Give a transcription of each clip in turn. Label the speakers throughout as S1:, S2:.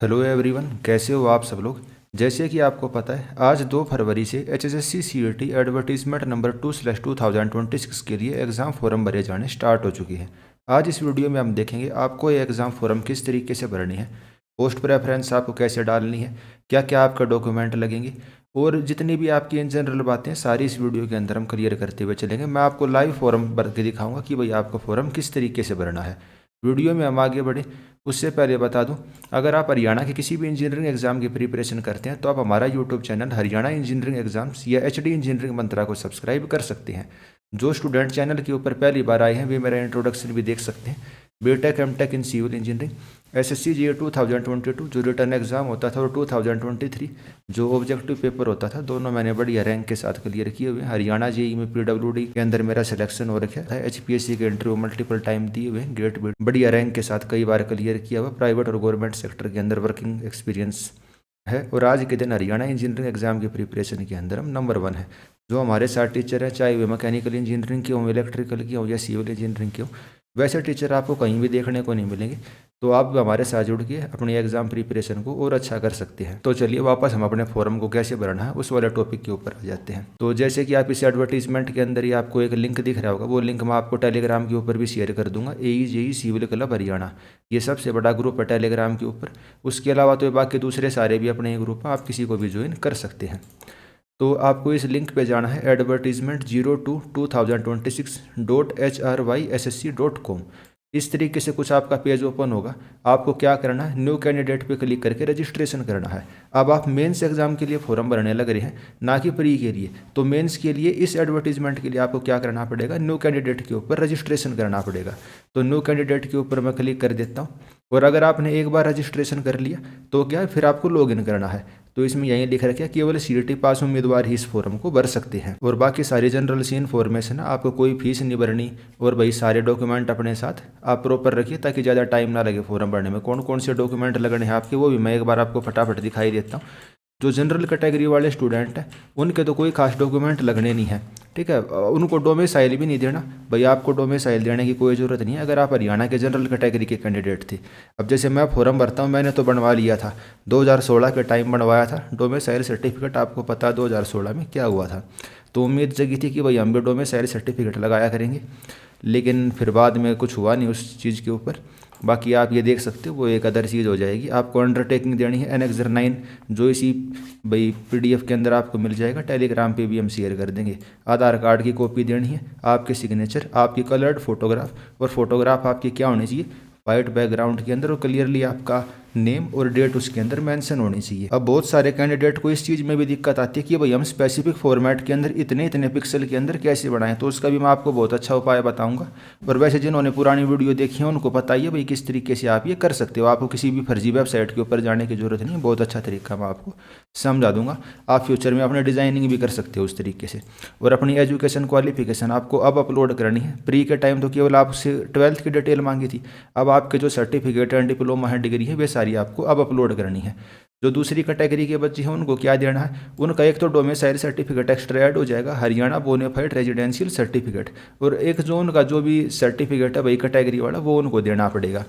S1: Hello everyone, कैसे हो आप सब लोग। जैसे कि आपको पता है, आज 2 फरवरी से HSSC CET एडवर्टीजमेंट नंबर 2/2026 के लिए एग्ज़ाम फॉर्म भरे जाने स्टार्ट हो चुकी है। आज इस वीडियो में हम देखेंगे आपको ये एग्ज़ाम फॉर्म किस तरीके से भरनी है, पोस्ट प्रेफरेंस आपको कैसे डालनी है, क्या क्या आपका डॉक्यूमेंट लगेंगे और जितनी भी आपकी इन जनरल बातें सारी इस वीडियो के अंदर हम क्लियर करते हुए चलेंगे। मैं आपको लाइव फॉर्म भर के दिखाऊंगा कि भाई आपको फॉर्म किस तरीके से भरना है। वीडियो में हम आगे बढ़े उससे पहले बता दूं, अगर आप हरियाणा के किसी भी इंजीनियरिंग एग्जाम की प्रिपरेशन करते हैं तो आप हमारा YouTube channel Haryana engineering exams या HD इंजीनियरिंग मंत्रा को सब्सक्राइब कर सकते हैं। जो स्टूडेंट चैनल के ऊपर पहली बार आए हैं वे मेरा इंट्रोडक्शन भी देख सकते हैं। BTech MTech in civil engineering, SSC GA 2022 जो रिटर्न एग्जाम होता था, और 2023 जो ऑब्जेक्टिव पेपर होता था, दोनों मैंने बढ़िया रैंक के साथ क्लियर किए हुए हैं। हरियाणा JEE में PWD के अंदर मेरा सिलेक्शन हो रखा है। HPSC के इंटरव्यू मल्टीपल टाइम दिए हुए हैं, ग्रेट बढ़िया रैंक के साथ कई बार क्लियर किया हुआ। प्राइवेट और गवर्नमेंट सेक्टर के अंदर वर्किंग एक्सपीरियंस है। और आज के दिन हरियाणा इंजीनियरिंग एग्जाम की प्रिपरेशन के अंदर हम नंबर 1 है। जो हमारे साथ टीचर हैं, चाहे वे मैकेनिकल इंजीनियरिंग के हों, इलेक्ट्रिकल की हों या सिविल इंजीनियरिंग के हों, वैसे टीचर आपको कहीं भी देखने को नहीं मिलेंगे। तो आप हमारे साथ जुड़ के अपनी एग्जाम प्रिपरेशन को और अच्छा कर सकते हैं। तो चलिए वापस हम अपने फॉर्म को कैसे भरना है उस वाले टॉपिक के ऊपर आ जाते हैं। तो जैसे कि आप इस एडवर्टीजमेंट के अंदर ही आपको एक लिंक दिख रहा होगा, वो लिंक मैं आपको टेलीग्राम के ऊपर भी शेयर कर दूंगा। AE JE civil club Haryana, ये सबसे बड़ा ग्रुप है टेलीग्राम के ऊपर। उसके अलावा तो बाकी दूसरे सारे भी अपने ग्रुप हैं, आप किसी को भी ज्वाइन कर सकते हैं। तो आपको इस लिंक पे जाना है advertisement022026.hrysc.com। इस तरीके से कुछ आपका पेज ओपन होगा। आपको क्या करना है, न्यू कैंडिडेट पे क्लिक करके रजिस्ट्रेशन करना है। अब आप मेंस एग्जाम के लिए फॉर्म भरने लग रहे हैं, ना कि प्री के लिए। तो मेंस के लिए इस एडवर्टीजमेंट के लिए आपको क्या करना पड़ेगा, न्यू कैंडिडेट के ऊपर रजिस्ट्रेशन करना पड़ेगा। तो न्यू कैंडिडेट के ऊपर मैं क्लिक कर देता हूँ। और अगर आपने एक बार रजिस्ट्रेशन कर लिया तो क्या है, फिर आपको लॉगिन करना है। तो इसमें यही लिख रखा है केवल CET पास उम्मीदवार ही इस फॉर्म को भर सकते हैं। और बाकी सारी जनरल सी इन्फॉर्मेशन है, आपको कोई फीस नहीं भरनी। और भाई सारे डॉक्यूमेंट अपने साथ आप प्रॉपर रखिए ताकि ज़्यादा टाइम ना लगे फॉर्म भरने में। कौन कौन से डॉक्यूमेंट लगने हैं आपके, वो भी मैं एक बार आपको फटाफट दिखाई देता हूँ। जो जनरल कैटेगरी वाले स्टूडेंट हैं उनके तो कोई खास डॉक्यूमेंट लगने नहीं है, ठीक है। उनको डोमिसाइल भी नहीं देना, भाई आपको डोमिसाइल देने की कोई ज़रूरत नहीं है अगर आप हरियाणा के जनरल कैटेगरी के कैंडिडेट थे। अब जैसे मैं फॉर्म भरता हूँ, मैंने तो बनवा लिया था 2016 के टाइम बनवाया था डोमिसाइल सर्टिफिकेट। आपको पता है 2016 में क्या हुआ था। तो उम्मीद जगी थी कि भाई हम भी डोमिसाइल सर्टिफिकेट लगाया करेंगे, लेकिन फिर बाद में कुछ हुआ नहीं उस चीज़ के ऊपर। बाकी आप ये देख सकते हो, वो एक अदर चीज़ हो जाएगी। आपको अंडरटेकिंग देनी है एनेक्सर 9, जो इसी भाई PDF के अंदर आपको मिल जाएगा। टेलीग्राम पे भी हम शेयर कर देंगे। आधार कार्ड की कॉपी देनी है, आपके सिग्नेचर, आपकी कलर्ड फोटोग्राफ। और फोटोग्राफ आपकी क्या होनी चाहिए, वाइट बैकग्राउंड के अंदर, और क्लियरली आपका नेम और डेट उसके अंदर मेंशन होनी चाहिए। अब बहुत सारे कैंडिडेट को इस चीज़ में भी दिक्कत आती है कि भाई हम स्पेसिफिक फॉर्मेट के अंदर इतने इतने पिक्सल के अंदर कैसे बनाएं। तो उसका भी मैं आपको बहुत अच्छा उपाय बताऊंगा। और वैसे जिन्होंने पुरानी वीडियो देखी है उनको पता ही है भाई किस तरीके से आप ये कर सकते हो। आपको किसी भी फर्जी वेबसाइट के ऊपर जाने की जरूरत नहीं, बहुत अच्छा तरीका मैं आपको समझा दूंगा। आप फ्यूचर में अपने डिज़ाइनिंग भी कर सकते हो उस तरीके से। और अपनी एजुकेशन क्वालिफिकेशन आपको अब अपलोड करनी है। प्री के टाइम तो केवल आपसे 12th की डिटेल मांगी थी, अब आपके जो सर्टिफिकेट है, डिप्लोमा है, डिग्री है, वे सारी आपको अब अपलोड करनी है। जो दूसरी कैटेगरी के बच्चे हैं उनको क्या देना है, उनका एक तो डोमिसाइल सर्टिफिकेट एक्स्ट्रा ऐड हो जाएगा, हरियाणा बोनाफाइड रेजिडेंशियल सर्टिफिकेट। और एक जो उनका जो भी सर्टिफिकेट है भाई कैटेगरी वाला, वो उनको देना पड़ेगा।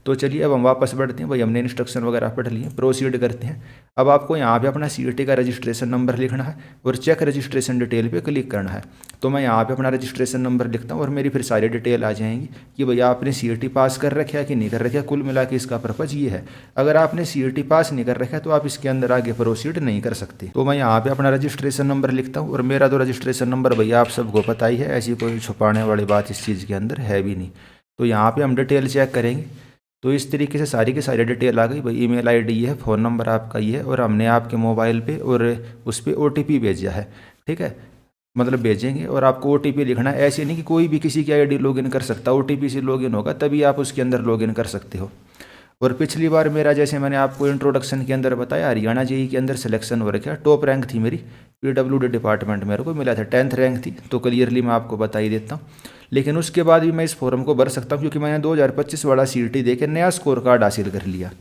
S1: तो चलिए अब हम वापस बढ़ते हैं। भाई हमने इंस्ट्रक्शन वगैरह पढ़ लिए, प्रोसीड करते हैं। अब आपको यहाँ पे अपना CET का रजिस्ट्रेशन नंबर लिखना है और चेक रजिस्ट्रेशन डिटेल पे क्लिक करना है। तो मैं यहाँ पे अपना रजिस्ट्रेशन नंबर लिखता हूँ और मेरी फिर सारी डिटेल आ जाएंगी कि भैया आपने CET पास कर रखा है कि नहीं कर रखा है। कुल मिला के इसका पर्पज़ ये है, अगर आपने CET पास नहीं कर रखा है तो आप इसके अंदर आगे प्रोसीड नहीं कर सकते। तो मैं यहाँ पे अपना रजिस्ट्रेशन नंबर लिखता हूँ। और मेरा तो रजिस्ट्रेशन नंबर भैया आप सबको पता ही है, ऐसी कोई छुपाने वाली बात इस चीज़ के अंदर है भी नहीं। तो यहाँ पर हम डिटेल चेक करेंगे। तो इस तरीके से सारी की सारी डिटेल आ गई भाई। ईमेल ID ये है, फ़ोन नंबर आपका ये है, और हमने आपके मोबाइल पे और उस पर OTP भेजा है, ठीक है। मतलब भेजेंगे और आपको OTP लिखना है। ऐसे नहीं कि कोई भी किसी की ID लॉगिन कर सकता, OTP से लॉगिन होगा तभी आप उसके अंदर लॉगिन कर सकते हो। और पिछली बार मेरा, जैसे मैंने आपको इंट्रोडक्शन के अंदर बताया, हरियाणा JEE के अंदर सिलेक्शन हो रखा है। टॉप रैंक थी मेरी, PWD डिपार्टमेंट मेरे को मिला था, 10th रैंक थी। तो क्लियरली मैं आपको बता ही देता हूँ। लेकिन उसके बाद भी मैं इस फॉर्म को भर सकता हूँ क्योंकि मैंने 2025 वाला CET दे के नया स्कोर कार्ड हासिल कर लिया।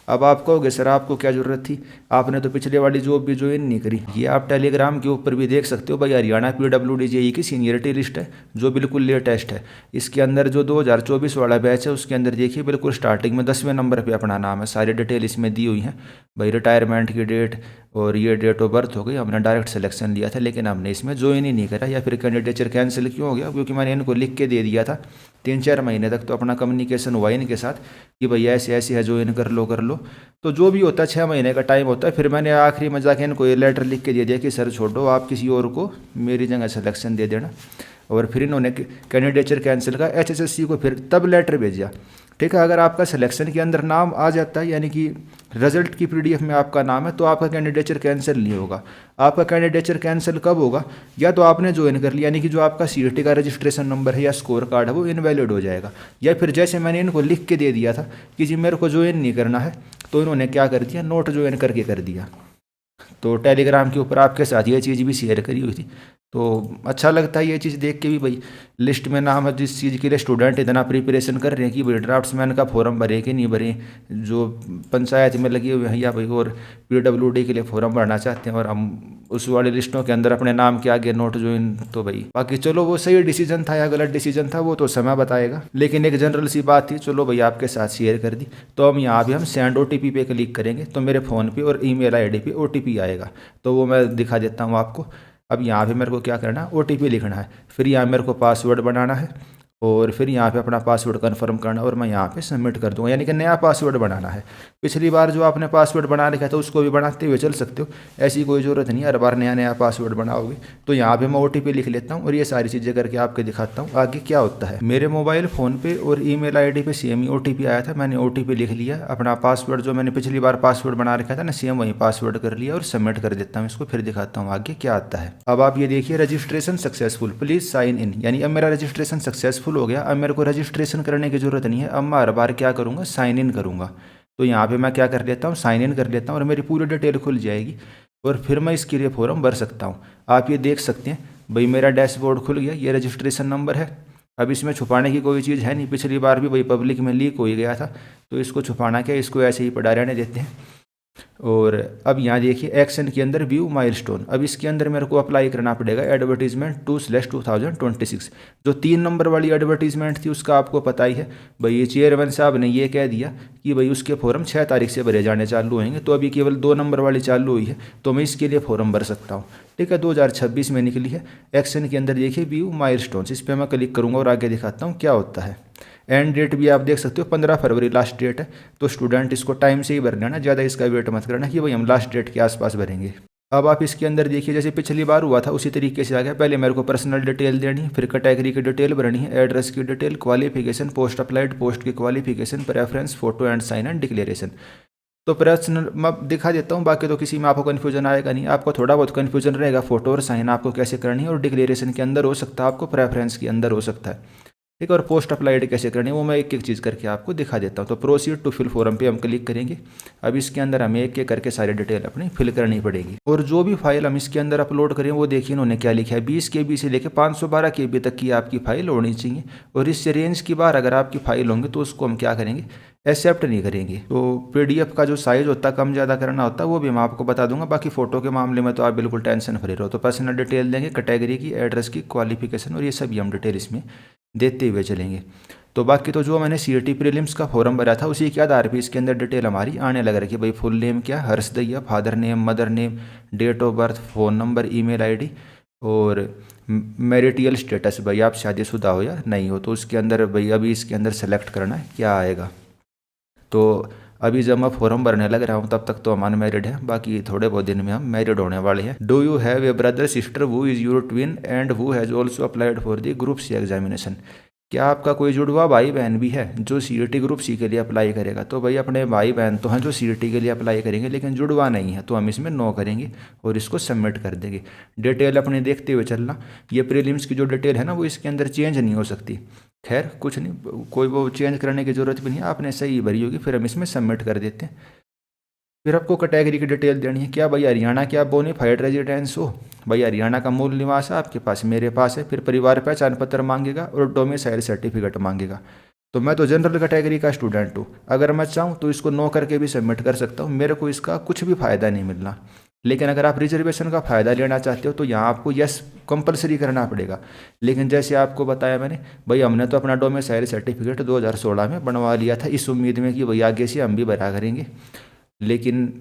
S1: अब आप कहोगे सर आपको क्या ज़रूरत थी, आपने तो पिछले वाली जॉब भी ज्वाइन नहीं करी। ये आप टेलीग्राम के ऊपर भी देख सकते हो भाई, हरियाणा PWD की सीनियरिटी लिस्ट है जो बिल्कुल लेटेस्ट है। इसके अंदर जो 2024 वाला बैच है उसके अंदर देखिए बिल्कुल स्टार्टिंग में 10वें नंबर पर अपना नाम है, सारी डिटेल इसमें दी हुई हैं भाई, रिटायरमेंट की डेट और ये डेट ऑफ बर्थ हो गई। हमने डायरेक्ट सिलेक्शन लिया था लेकिन हमने इसमें ज्वाइन ही नहीं करा, या फिर कैंडिडेचर कैंसिल क्यों हो गया, क्योंकि मैंने इनको लिख के दे दिया था 3-4 महीने तक तो अपना कम्युनिकेशन हुआ इनके साथ कि भैया ऐसे ऐसे है, ज्वाइन कर लो कर लो। तो जो भी होता है 6 महीने का टाइम होता है। फिर मैंने आखिरी में जाके इनको ये लेटर लिख के दे दिया कि सर छोड़ो, आप किसी और को मेरी जगह सिलेक्शन दे देना। और फिर इन्होंने कैंडिडेचर कैंसिल का HSSC को फिर तब लेटर भेजा। ठीक है, अगर आपका सिलेक्शन के अंदर नाम आ जाता है यानी कि रिजल्ट की PDF में आपका नाम है तो आपका कैंडिडेचर कैंसिल नहीं होगा। आपका कैंडिडेचर कैंसिल कब होगा, या तो आपने ज्वाइन कर लिया यानी कि जो आपका CET का रजिस्ट्रेशन नंबर है या स्कोर कार्ड है वो इनवैलिड हो जाएगा, या फिर जैसे मैंने इनको लिख के दे दिया था कि जी मेरे को ज्वाइन नहीं करना है, तो इन्होंने क्या कर दिया, नोट ज्वाइन करके कर दिया। तो टेलीग्राम के ऊपर आपके साथ ये चीज़ भी शेयर करी हुई थी, तो अच्छा लगता है ये चीज़ देख के भी भाई। लिस्ट में नाम है जिस चीज़ के लिए स्टूडेंट इतना प्रिपरेशन कर रहे हैं कि भाई ड्राफ्ट्समैन का फॉर्म भरे कि नहीं भरे, जो पंचायत में लगे हुए हैं या भाई और PWD के लिए फॉर्म भरना चाहते हैं और हम उस वाली लिस्टों के अंदर अपने नाम के आगे नोट ज्वाइन, तो भाई बाकी चलो वो सही डिसीजन था या गलत डिसीजन था वो तो समय बताएगा, लेकिन एक जनरल सी बात थी, चलो भाई आपके साथ शेयर कर दी। तो हम यहाँ भी हम सेंड OTP पे क्लिक करेंगे तो मेरे फ़ोन पे और ईमेल ID पे OTP आएगा, तो वो मैं दिखा देता हूँ आपको। अब यहाँ पे मेरे को क्या करना है, OTP लिखना है, फिर यहाँ मेरे को पासवर्ड बनाना है और फिर यहाँ पे अपना पासवर्ड कन्फर्म करना और मैं यहाँ पे सबमिट कर दूंगा, यानी कि नया पासवर्ड बनाना है। पिछली बार जो आपने पासवर्ड बना लिखा था उसको भी बनाते हुए चल सकते हो, ऐसी कोई ज़रूरत नहीं है हर बार नया नया पासवर्ड बनाओगे। तो यहाँ पे मैं OTP लिख लेता हूँ और ये सारी चीज़ें करके आपके दिखाता हूँ आगे क्या होता है। मेरे मोबाइल फ़ोन पे और ईमेल ID पे सेम ही OTP आया था, मैंने OTP लिख लिया, अपना पासवर्ड जो मैंने पिछली बार पासवर्ड बना रखा था ना सेम वही पासवर्ड कर लिया और सबमिट कर देता हूँ इसको, फिर दिखाता हूँ आगे क्या आता है। अब आप ये देखिए registration successful, please sign in, यानी अब मेरा रजिस्ट्रेशन सक्सेसफुल हो गया। अब मेरे को रजिस्ट्रेशन करने की ज़रूरत नहीं है, अब मैं हर बार क्या करूँगा, साइन इन करूँगा। तो यहाँ पे मैं क्या कर लेता हूँ, साइन इन कर लेता हूँ और मेरी पूरी डिटेल खुल जाएगी और फिर मैं इसके लिए फॉर्म भर सकता हूँ। आप ये देख सकते हैं भाई मेरा डैशबोर्ड खुल गया, ये रजिस्ट्रेशन नंबर है। अब इसमें छुपाने की कोई चीज़ है नहीं, पिछली बार भी भाई पब्लिक में लीक हो ही गया था, तो इसको छुपाना क्या, इसको ऐसे ही पड़ा रहने देते हैं। और अब यहाँ देखिए एक्शन के अंदर व्यू माइलस्टोन, अब इसके अंदर मेरे को अप्लाई करना पड़ेगा एडवर्टीजमेंट 2/2026। जो 3 नंबर वाली एडवर्टीजमेंट थी उसका आपको पता ही है भाई, ये चेयरमैन साहब ने ये कह दिया कि भाई उसके फॉर्म 6 तारीख से भरे जाने चालू होंगे, तो अभी केवल 2 नंबर वाली चालू हुई है तो मैं इसके लिए फॉर्म भर सकता हूँ। ठीक है, 2026 में निकली है। एक्शन के अंदर देखिए व्यू माइलस्टोन्स, इस पर मैं क्लिक करूँगा और आगे दिखाता हूँ क्या होता है। एंड डेट भी आप देख सकते हो 15 फरवरी लास्ट डेट है, तो स्टूडेंट इसको टाइम से ही भर लेना, ज़्यादा इसका वेट मत करना कि भाई हम लास्ट डेट के आसपास भरेंगे। अब आप इसके अंदर देखिए जैसे पिछली बार हुआ था उसी तरीके से आ गया। पहले मेरे को पर्सनल डिटेल देनी है, फिर कैटेगरी की डिटेल भरनी है, एड्रेस की detail, qualification, post applied, post की qualification, preference, photo and sign and declaration. तो पर्सनल मैं दिखा देता हूँ, बाकी तो किसी में आपको कन्फ्यूजन आएगा नहीं। आपको थोड़ा बहुत कन्फ्यूजन रहेगा फोटो और साइन आपको कैसे करनी है, और डिक्लेरेशन के अंदर हो सकता है, आपको प्रेफरेंस के अंदर हो सकता है। ठीक है, और पोस्ट अप्लाइड कैसे करनी है वो मैं एक एक चीज़ करके आपको दिखा देता हूँ। तो प्रोसीड टू फिल फॉर्म पे हम क्लिक करेंगे। अब इसके अंदर हमें एक एक करके सारी डिटेल अपनी फिल करनी पड़ेगी, और जो भी फाइल हम इसके अंदर अपलोड करें वो देखिए इन्होंने क्या लिखा है, 20 KB से लेकर 512 KB तक की आपकी फाइल होनी चाहिए, और इससे रेंज की बाहर अगर आपकी फाइल होंगे तो उसको हम क्या करेंगे, एक्सेप्ट नहीं करेंगे। तो PDF का जो साइज़ होता है कम ज़्यादा करना होता है वो भी मैं आपको बता दूंगा। बाकी फ़ोटो के मामले में तो आप बिल्कुल टेंशन फ्री रहो। तो पर्सनल डिटेल देंगे, कैटेगरी की, एड्रेस की, क्वालिफिकेशन, और ये सभी हम डिटेल इसमें देते हुए चलेंगे। तो बाकी तो जो मैंने CET प्रीलिम्स का फॉर्म भरा था उसी के आधार पर इसके अंदर डिटेल हमारी आने लग रही है। भाई फुल नेम क्या, Harsh Daiya, father name, mother name, date of birth, phone number, email ID, और मैरिटल स्टेटस, भाई आप शादीशुदा हो या नहीं हो। तो उसके अंदर भाई अभी इसके अंदर सेलेक्ट करना है क्या आएगा। तो अभी जब मैं फॉर्म भरने लग रहा हूँ तब तक तो हम अनमैरिड हैं, बाकी थोड़े बहुत दिन में हम मैरिड होने वाले हैं। Do you have a brother sister who is your twin and who has also applied for the group C examination. क्या आपका कोई जुड़वा भाई बहन भी है जो CET ग्रुप C के लिए अप्लाई करेगा। तो भाई अपने भाई बहन तो हैं जो CET के लिए अप्लाई करेंगे, लेकिन जुड़वा नहीं है, तो हम इसमें नो करेंगे और इसको सबमिट कर देंगे। डिटेल अपने देखते हुए चलना, ये प्रीलिम्स की जो डिटेल है ना वो इसके अंदर चेंज नहीं हो सकती। खैर कुछ नहीं, कोई वो चेंज करने की ज़रूरत भी नहीं है, आपने सही भरी होगी, फिर हम इसमें सबमिट कर देते हैं। फिर आपको कैटेगरी की डिटेल देनी है, क्या भाई हरियाणा के आप बोनाफाइड रेजिडेंस हो, भाई हरियाणा का मूल निवास है आपके पास, मेरे पास है। फिर परिवार पहचान पत्र मांगेगा और डोमिसाइल सर्टिफिकेट मांगेगा। तो मैं तो जनरल कैटेगरी का स्टूडेंट हूँ, अगर मैं चाहूँ तो इसको नो करके भी सबमिट कर सकता हूँ, मेरे को इसका कुछ भी फ़ायदा नहीं मिलना। लेकिन अगर आप रिजर्वेशन का फ़ायदा लेना चाहते हो तो यहाँ आपको यस कंपलसरी करना पड़ेगा। लेकिन जैसे आपको बताया मैंने, भाई हमने तो अपना डोमिसाइल सर्टिफिकेट 2016 में बनवा लिया था इस उम्मीद में कि भाई आगे से हम भी भरा करेंगे, लेकिन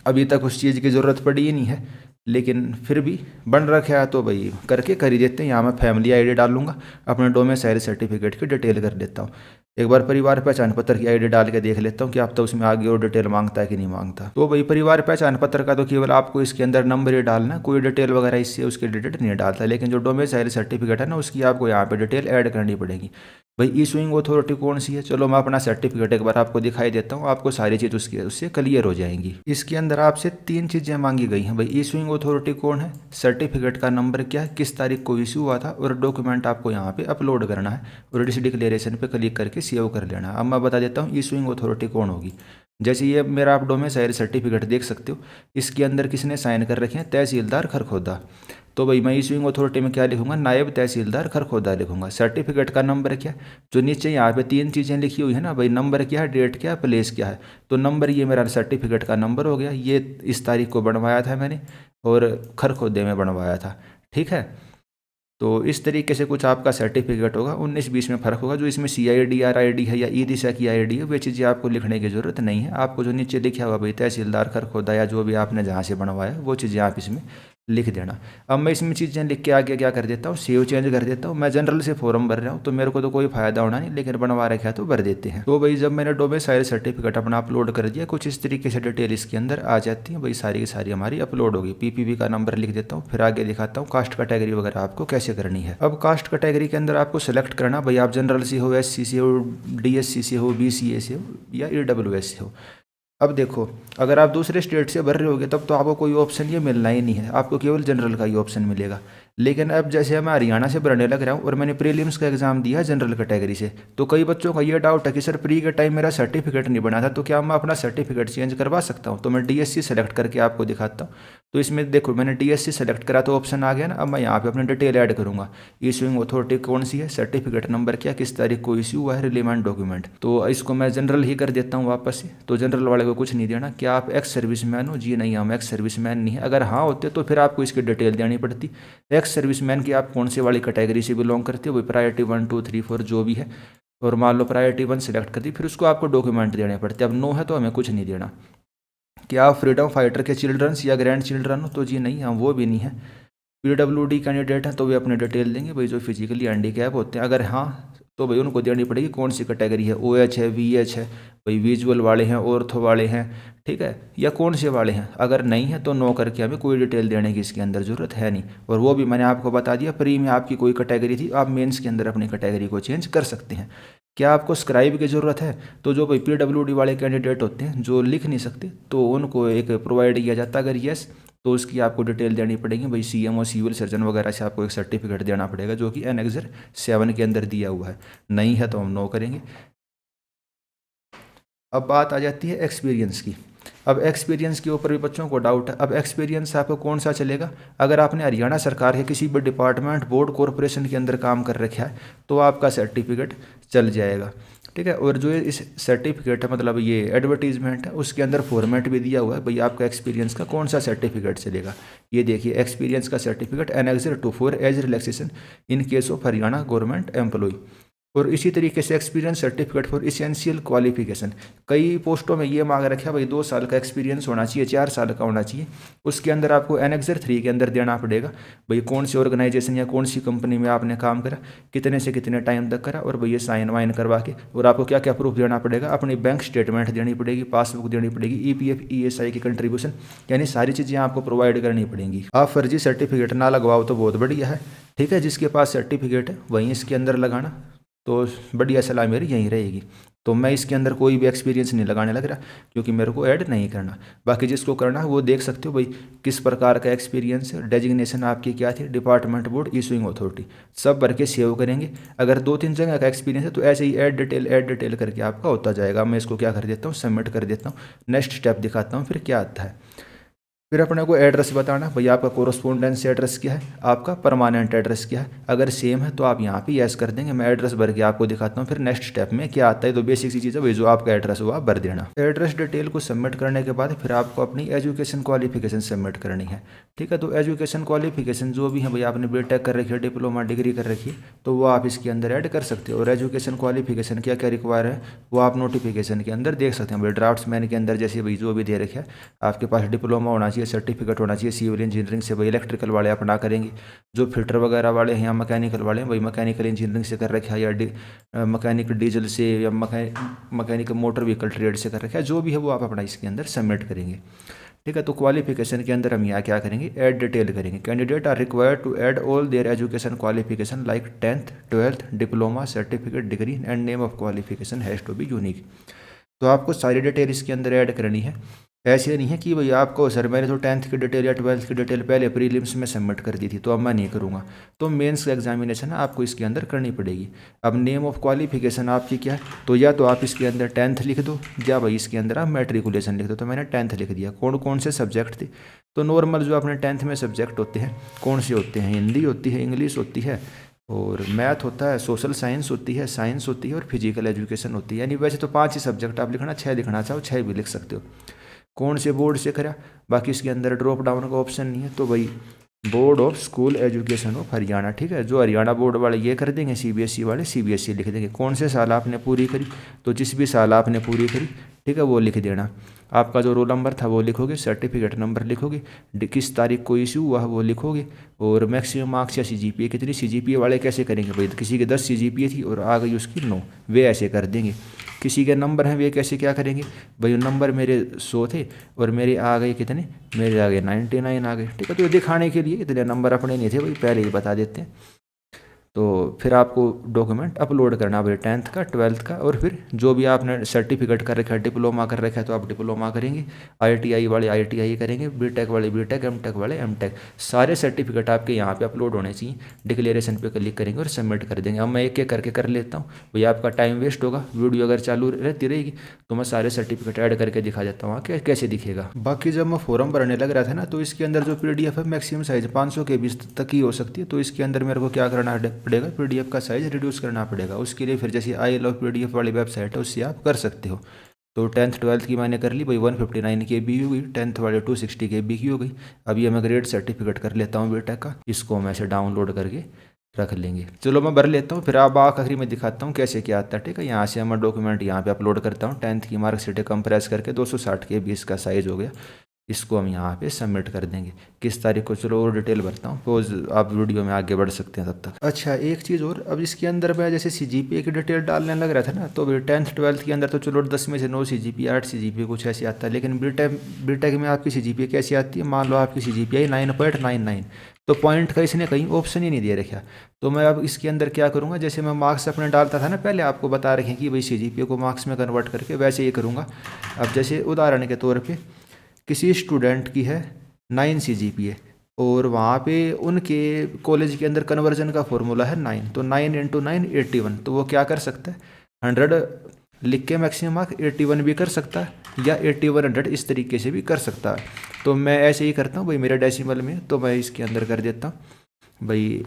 S1: अभी तक उस चीज़ की ज़रूरत पड़ी ही नहीं है। लेकिन फिर भी बन रखा है तो भाई करके कर ही देते हैं। यहाँ मैं फैमिली आईडी डालूंगा, अपने डोमिसाइल सर्टिफिकेट की डिटेल कर देता हूँ, एक बार परिवार पहचान पत्र की आईडी डाल के देख लेता हूँ कि आप तो उसमें आगे और डिटेल मांगता है कि नहीं मांगता। तो भाई परिवार पहचान पत्र का तो केवल आपको इसके अंदर नंबर ही डालना, कोई डिटेल वगैरह इससे उसकी डिटेल नहीं डालता। लेकिन जो डोमिसाइल सर्टिफिकेट है ना, उसकी आपको यहाँ पे डिटेल ऐड करनी पड़ेगी। भाई इशूइंग अथॉरिटी कौन सी है, चलो मैं अपना सर्टिफिकेट एक बार आपको दिखाई देता हूँ, आपको सारी चीज़ उससे क्लियर हो जाएंगी। इसके अंदर आपसे 3 चीज़ें मांगी गई हैं। भाई इशूइंग अथॉरिटी कौन है, सर्टिफिकेट का नंबर क्या है, किस तारीख को इशू हुआ था, और डॉक्यूमेंट आपको यहाँ पे अपलोड करना है और इस डिक्लेरेशन पे क्लिक करके सेव कर लेना है। अब मैं बता देता हूँ इशूइंग अथॉरिटी कौन होगी। जैसे ये मेरा आप डोमिसाइल सर्टिफिकेट देख सकते हो, इसके अंदर किसने साइन कर रखे हैं, तहसीलदार खरखोदा। तो भाई मैं इशूइंग अथॉरिटी में क्या लिखूंगा, नायब तहसीलदार खरखोदा लिखूंगा। सर्टिफिकेट का नंबर क्या है, जो नीचे यहाँ पे 3 चीज़ें लिखी हुई है ना भाई, नंबर क्या है, डेट क्या है, प्लेस क्या है। तो नंबर ये मेरा सर्टिफिकेट का नंबर हो गया, ये इस तारीख को बनवाया था मैंने और खरखोदे में बनवाया था, ठीक है। तो इस तरीके से कुछ आपका सर्टिफिकेट होगा, 19-20 में फ़र्क होगा। जो इसमें CIDR ID है या ई दिशा की ID है, वे चीज़ें आपको लिखने की ज़रूरत नहीं है। आपको जो नीचे लिखा हुआ भाई तहसीलदार खरखोदा या जो भी आपने जहाँ से बनवाया, वो चीज़ें आप इसमें लिख देना। अब मैं इसमें चीज़ें लिख के आगे क्या कर देता हूँ, सेव चेंज कर देता हूँ। मैं जनरल से फॉर्म भर रहा हूँ तो मेरे को तो कोई फ़ायदा होना नहीं, लेकिन बनवा रखा है तो भर देते हैं। तो भाई जब मैंने डोमिसाइल सर्टिफिकेट अपना अपलोड कर दिया, कुछ इस तरीके से डिटेल इसके अंदर आ जाती है। भाई सारी की सारी हमारी अपलोड होगी। PPV का नंबर लिख देता हूँ, फिर आगे दिखाता हूँ कास्ट कैटेगरी वगैरह आपको कैसे करनी है। अब कास्ट कैटेगरी के अंदर आपको सेलेक्ट करना, भाई आप जनरल से हो, SC से हो, DSC से हो, BCA से हो या EWS से हो। अब देखो, अगर आप दूसरे स्टेट से भर रहे होगे तब तो आपको कोई ऑप्शन ये मिलना ही नहीं है, आपको केवल जनरल का ही ऑप्शन मिलेगा। लेकिन अब जैसे मैं हरियाणा से भरने लग रहा हूँ और मैंने प्रीलिम्स का एग्जाम दिया जनरल कैटेगरी से, तो कई बच्चों का ये डाउट है कि सर प्री के टाइम मेरा सर्टिफिकेट नहीं बना था, तो क्या मैं अपना सर्टिफिकेट चेंज करवा सकता हूँ। तो मैं DSC सेलेक्ट करके आपको दिखाता हूँ। तो इसमें देखो मैंने DSC सेलेक्ट करा तो ऑप्शन आ गया ना। अब मैं यहाँ पे अपनी डिटेल ऐड करूँगा, इशूइंग अथॉरिटी कौन सी है, सर्टिफिकेट नंबर क्या, किस तारीख को इशू हुआ है, रिलेवेंट डॉक्यूमेंट। तो इसको मैं जनरल ही कर देता हूँ वापस से। तो जनरल वाले को कुछ नहीं देना। क्या आप एक्स सर्विसमैन हो, जी नहीं हम एक्स सर्विसमैन नहीं है। अगर हाँ होते तो फिर आपको इसकी डिटेल देनी पड़ती। एक्स सर्विसमैन की आप कौन से वाली कैटेगरी से बिलोंग करते हो, वही प्रायोरिटी 1 2 3 4 जो भी है, और मान लो प्रायोरिटी 1 सेलेक्ट कर दी, फिर उसको आपको डॉक्यूमेंट देने पड़ते। अब नो है तो हमें कुछ नहीं देना। क्या आप फ्रीडम फाइटर के चिल्ड्रंस या ग्रैंड चिल्ड्रन हो, तो जी नहीं हम वो भी नहीं है। PWD कैंडिडेट हैं तो वे अपने डिटेल देंगे, भाई जो फिजिकली हैंडीकैप होते हैं। अगर हाँ तो भाई उनको देनी पड़ेगी कौन सी कैटेगरी है, OH है, VH है, भाई विजुअल वाले हैं, ऑर्थो वाले हैं, ठीक है, या कौन से वाले हैं। अगर नहीं है तो नो करके हमें कोई डिटेल देने की इसके अंदर ज़रूरत है नहीं। और वो भी मैंने आपको बता दिया, प्री में आपकी कोई कैटेगरी थी, आप मेंस के अंदर अपनी कैटेगरी को चेंज कर सकते हैं। क्या आपको स्क्राइब की ज़रूरत है, तो जो भाई PWD वाले कैंडिडेट होते हैं जो लिख नहीं सकते, तो उनको एक प्रोवाइड किया जाता है। अगर यस तो उसकी आपको डिटेल देनी पड़ेगी। भाई CMO सिविल सर्जन वगैरह से आपको एक सर्टिफिकेट देना पड़ेगा जो कि एनेक्सर 7 के अंदर दिया हुआ है। नहीं है तो हम नो करेंगे। अब बात आ जाती है एक्सपीरियंस की। अब एक्सपीरियंस के ऊपर भी बच्चों को डाउट है। अब एक्सपीरियंस आपको कौन सा चलेगा, अगर आपने हरियाणा सरकार के किसी भी डिपार्टमेंट, बोर्ड, कॉरपोरेशन के अंदर काम कर रखा है तो आपका सर्टिफिकेट चल जाएगा, ठीक है। और जो इस सर्टिफिकेट है, मतलब ये एडवर्टीजमेंट है, उसके अंदर फॉर्मेट भी दिया हुआ है भाई आपका एक्सपीरियंस का कौन सा सर्टिफिकेट चलेगा। ये देखिए, एक्सपीरियंस का certificate annexure two for age relaxation in case of Haryana government employ. और इसी तरीके से experience certificate for essential qualification, कई पोस्टों में ये मांग रखा है भाई 2 साल का एक्सपीरियंस होना चाहिए, 4 साल का होना चाहिए। उसके अंदर आपको एनेक्सर 3 के अंदर देना पड़ेगा भाई कौन सी ऑर्गेनाइजेशन या कौन सी कंपनी में आपने काम करा, कितने से कितने टाइम तक करा, और भाई ये साइन वाइन करवा के। और आपको क्या क्या प्रूफ देना पड़ेगा, अपनी बैंक स्टेटमेंट देनी पड़ेगी, पासबुक देनी पड़ेगी, EPF ESI की कंट्रीब्यूशन, यानी सारी चीज़ें आपको प्रोवाइड करनी पड़ेंगी। आप फर्जी सर्टिफिकेट ना लगवाओ तो बहुत बढ़िया है, ठीक है। जिसके पास सर्टिफिकेट है वहीं इसके अंदर लगाना, तो बढ़िया सलाह मेरी यहीं रहेगी। तो मैं इसके अंदर कोई भी एक्सपीरियंस नहीं लगाने लग रहा क्योंकि मेरे को ऐड नहीं करना। बाकी जिसको करना है वो देख सकते हो भाई किस प्रकार का एक्सपीरियंस है, डेजिग्नेशन आपकी क्या थी, डिपार्टमेंट, बोर्ड, इशूइंग अथॉरिटी, सब भर के सेव करेंगे। अगर 2-3 जगह का एक्सपीरियंस है तो ऐसे ही ऐड डिटेल करके आपका होता जाएगा। मैं इसको क्या कर देता हूँ, सबमिट कर देता हूँ। नेक्स्ट स्टेप दिखाता हूँ फिर क्या आता है। फिर अपने को एड्रेस बताना, भैया आपका कोरस्पोंडेंस एड्रेस क्या है, आपका परमानेंट एड्रेस क्या है। अगर सेम है तो आप यहाँ पे यस कर देंगे। मैं एड्रेस भर के आपको दिखाता हूँ फिर नेक्स्ट स्टेप में क्या आता है। तो बेसिक सी चीज़ है, वही जो आपका एड्रेस हो आप भर देना। एड्रेस डिटेल को सबमिट करने के बाद फिर आपको अपनी एजुकेशन क्वालिफिकेशन सबमिट करनी है। ठीक है, तो एजुकेशन क्वालिफिकेशन जो भी है भैया, आपने बीटेक कर रखी है, डिप्लोमा डिग्री कर रखी है, तो वो आप इसके अंदर ऐड कर सकते हो। और एजुकेशन क्वालिफिकेशन क्या क्या रिक्वायर है वो आप नोटिफिकेशन के अंदर देख सकते हैं। भाई ड्राफ्ट्समैन के अंदर जैसे भाई जो भी दे रखे है, आपके पास डिप्लोमा होना चाहिए, सर्टिफिकेट होना चाहिए सिविल इंजीनियरिंग से। भाई इलेक्ट्रिकल वाले अपना करेंगे, जो फिल्टर वगैरह वाले हैं या मैकेनिकल वाले हैं, भाई मैकेनिकल इंजीनियरिंग से कर रखा है या मैकेनिकल डीजल से या मैकेनिकल मोटर व्हीकल ट्रेड से कर रखा है, जो भी है वो आप अपना इसके अंदर सबमिट करेंगे। ठीक है, तो क्वालिफिकेशन के अंदर हम यहाँ क्या करेंगे, ऐड डिटेल करेंगे। Candidate are required to add all their education qualification like 10th 12th diploma certificate degree and name of qualification has to be unique. तो आपको सारी डिटेल इसके अंदर ऐड करनी है। ऐसे नहीं है कि भाई आपको सर मैंने तो 10th की डिटेल या 12th की डिटेल पहले प्रीलिम्स में सबमिट कर दी थी तो अब मैं नहीं करूँगा, तो मेंस का एग्जामिनेशन आपको इसके अंदर करनी पड़ेगी। अब नेम ऑफ क्वालिफिकेशन आपकी क्या है, तो या तो आप इसके अंदर 10th लिख दो या भाई इसके अंदर आप मैट्रिकुलेशन लिख दो। तो मैंने 10th लिख दिया। कौन कौन से सब्जेक्ट थे, तो नॉर्मल जो अपने 10th में सब्जेक्ट होते हैं कौन से होते हैं, हिंदी होती है, इंग्लिश होती है, और मैथ होता है, सोशल साइंस होती है, साइंस होती है और फिजिकल एजुकेशन होती है। यानी वैसे तो 5 ही सब्जेक्ट आप लिखना, 6 लिखना चाहो 6 भी लिख सकते हो। कौन से बोर्ड से करा, बाकी इसके अंदर ड्रॉप डाउन का ऑप्शन नहीं है, तो भाई board of school education of Haryana. ठीक है, जो हरियाणा बोर्ड वाले ये कर देंगे, सीबीएसई वाले सीबीएसई लिख देंगे। कौन से साल आपने पूरी करी, तो जिस भी साल आपने पूरी करी, ठीक है, वो लिख देना। आपका जो रोल नंबर था वो लिखोगे, सर्टिफिकेट नंबर लिखोगे, किस तारीख को इशू हुआ वो लिखोगे, और मैक्सिमम मार्क्स या सीजीपीए कितनी। सीजीपीए वाले कैसे करेंगे भाई, किसी के 10 सीजीपीए थी और आ गई उसकी 9, वे ऐसे कर देंगे। किसी के नंबर हैं वे कैसे क्या करेंगे, भाई नंबर मेरे 100 थे और मेरे आ गए कितने, मेरे आ गए 99 आ गए। ठीक है, तो ये दिखाने के लिए इतने नंबर अपने नहीं थे भाई, पहले ही बता देते हैं। तो फिर आपको डॉक्यूमेंट अपलोड करना भाई 10th का 12th का, और फिर जो भी आपने सर्टिफिकेट कर रखा है, डिप्लोमा कर रखा है तो आप डिप्लोमा करेंगे, आईटीआई वाले आईटीआई करेंगे, बीटेक वाले बीटेक, एमटेक वाले एमटेक, सारे सर्टिफिकेट आपके यहाँ पे अपलोड होने चाहिए। डिक्लेरेशन पे क्लिक करेंगे और सबमिट कर देंगे। अब मैं एक एक करके कर लेता हूँ, भैया आपका टाइम वेस्ट होगा, वीडियो अगर चालू रहती रहेगी तो मैं सारे सर्टिफिकेट ऐड करके दिखा देता हूँ कैसे दिखेगा। बाकी जब मैं फॉर्म भरने लग रहा था ना, तो इसके अंदर जो पीडीएफ है मैक्सिमम साइज 500 KB तक ही हो सकती है। तो इसके अंदर मेरे को क्या करना पड़ेगा, पीडीएफ का साइज रिड्यूस करना पड़ेगा। उसके लिए फिर जैसे आई लव पीडीएफ वाली वेबसाइट है उससे आप कर सकते हो। तो 10th 12th की मैंने कर ली भाई, 159 KB हो गई, 10th वाले 260 KB की हो गई। अब ये मैं ग्रेड सर्टिफिकेट कर लेता हूँ बीटेक का, इसको मैं ऐसे डाउनलोड करके रख लेंगे। चलो मैं भर लेता हूँ, फिर आप आखिरी में दिखाता हूँ कैसे क्या आता है। ठीक है, यहाँ से मैं डॉक्यूमेंट यहाँ पे अपलोड करता हूँ। 10th की मार्कशीट कंप्रेस करके 260 KB इसका साइज़ हो गया, इसको हम यहाँ पे सबमिट कर देंगे। किस तारीख को, चलो और डिटेल भरता हूँ, पोज आप वीडियो में आगे बढ़ सकते हैं तब तक। अच्छा एक चीज़ और, अब इसके अंदर मैं जैसे सीजीपीए की डिटेल डालने लग रहा था ना, तो 10th 12th के अंदर तो चलो 10 में से 9 सीजीपीए 8 सीजीपीए कुछ ऐसे आता है, लेकिन बीटेक में आपकी सीजीपीए कैसी आती है, मान लो आपकी सीजीपीए 9.99, तो पॉइंट का इसने कहीं ऑप्शन ही नहीं दे रखा। तो मैं अब इसके अंदर क्या करूँगा, जैसे मैं मार्क्स अपने डालता था ना पहले, आपको बता रखें कि भाई सीजीपीए को मार्क्स में कन्वर्ट करके, वैसे ये करूँगा। अब जैसे उदाहरण के तौर पर किसी स्टूडेंट की है 9 CGPA और वहाँ पे उनके कॉलेज के अंदर कन्वर्जन का फॉर्मूला है 9, तो 9 × 9 81, तो वो क्या कर सकता है 100 लिख के मैक्सिमम मार्क 81 भी कर सकता है या 8100 इस तरीके से भी कर सकता है। तो मैं ऐसे ही करता हूँ भाई, मेरा डेसिमल में तो मैं इसके अंदर कर देता हूँ भाई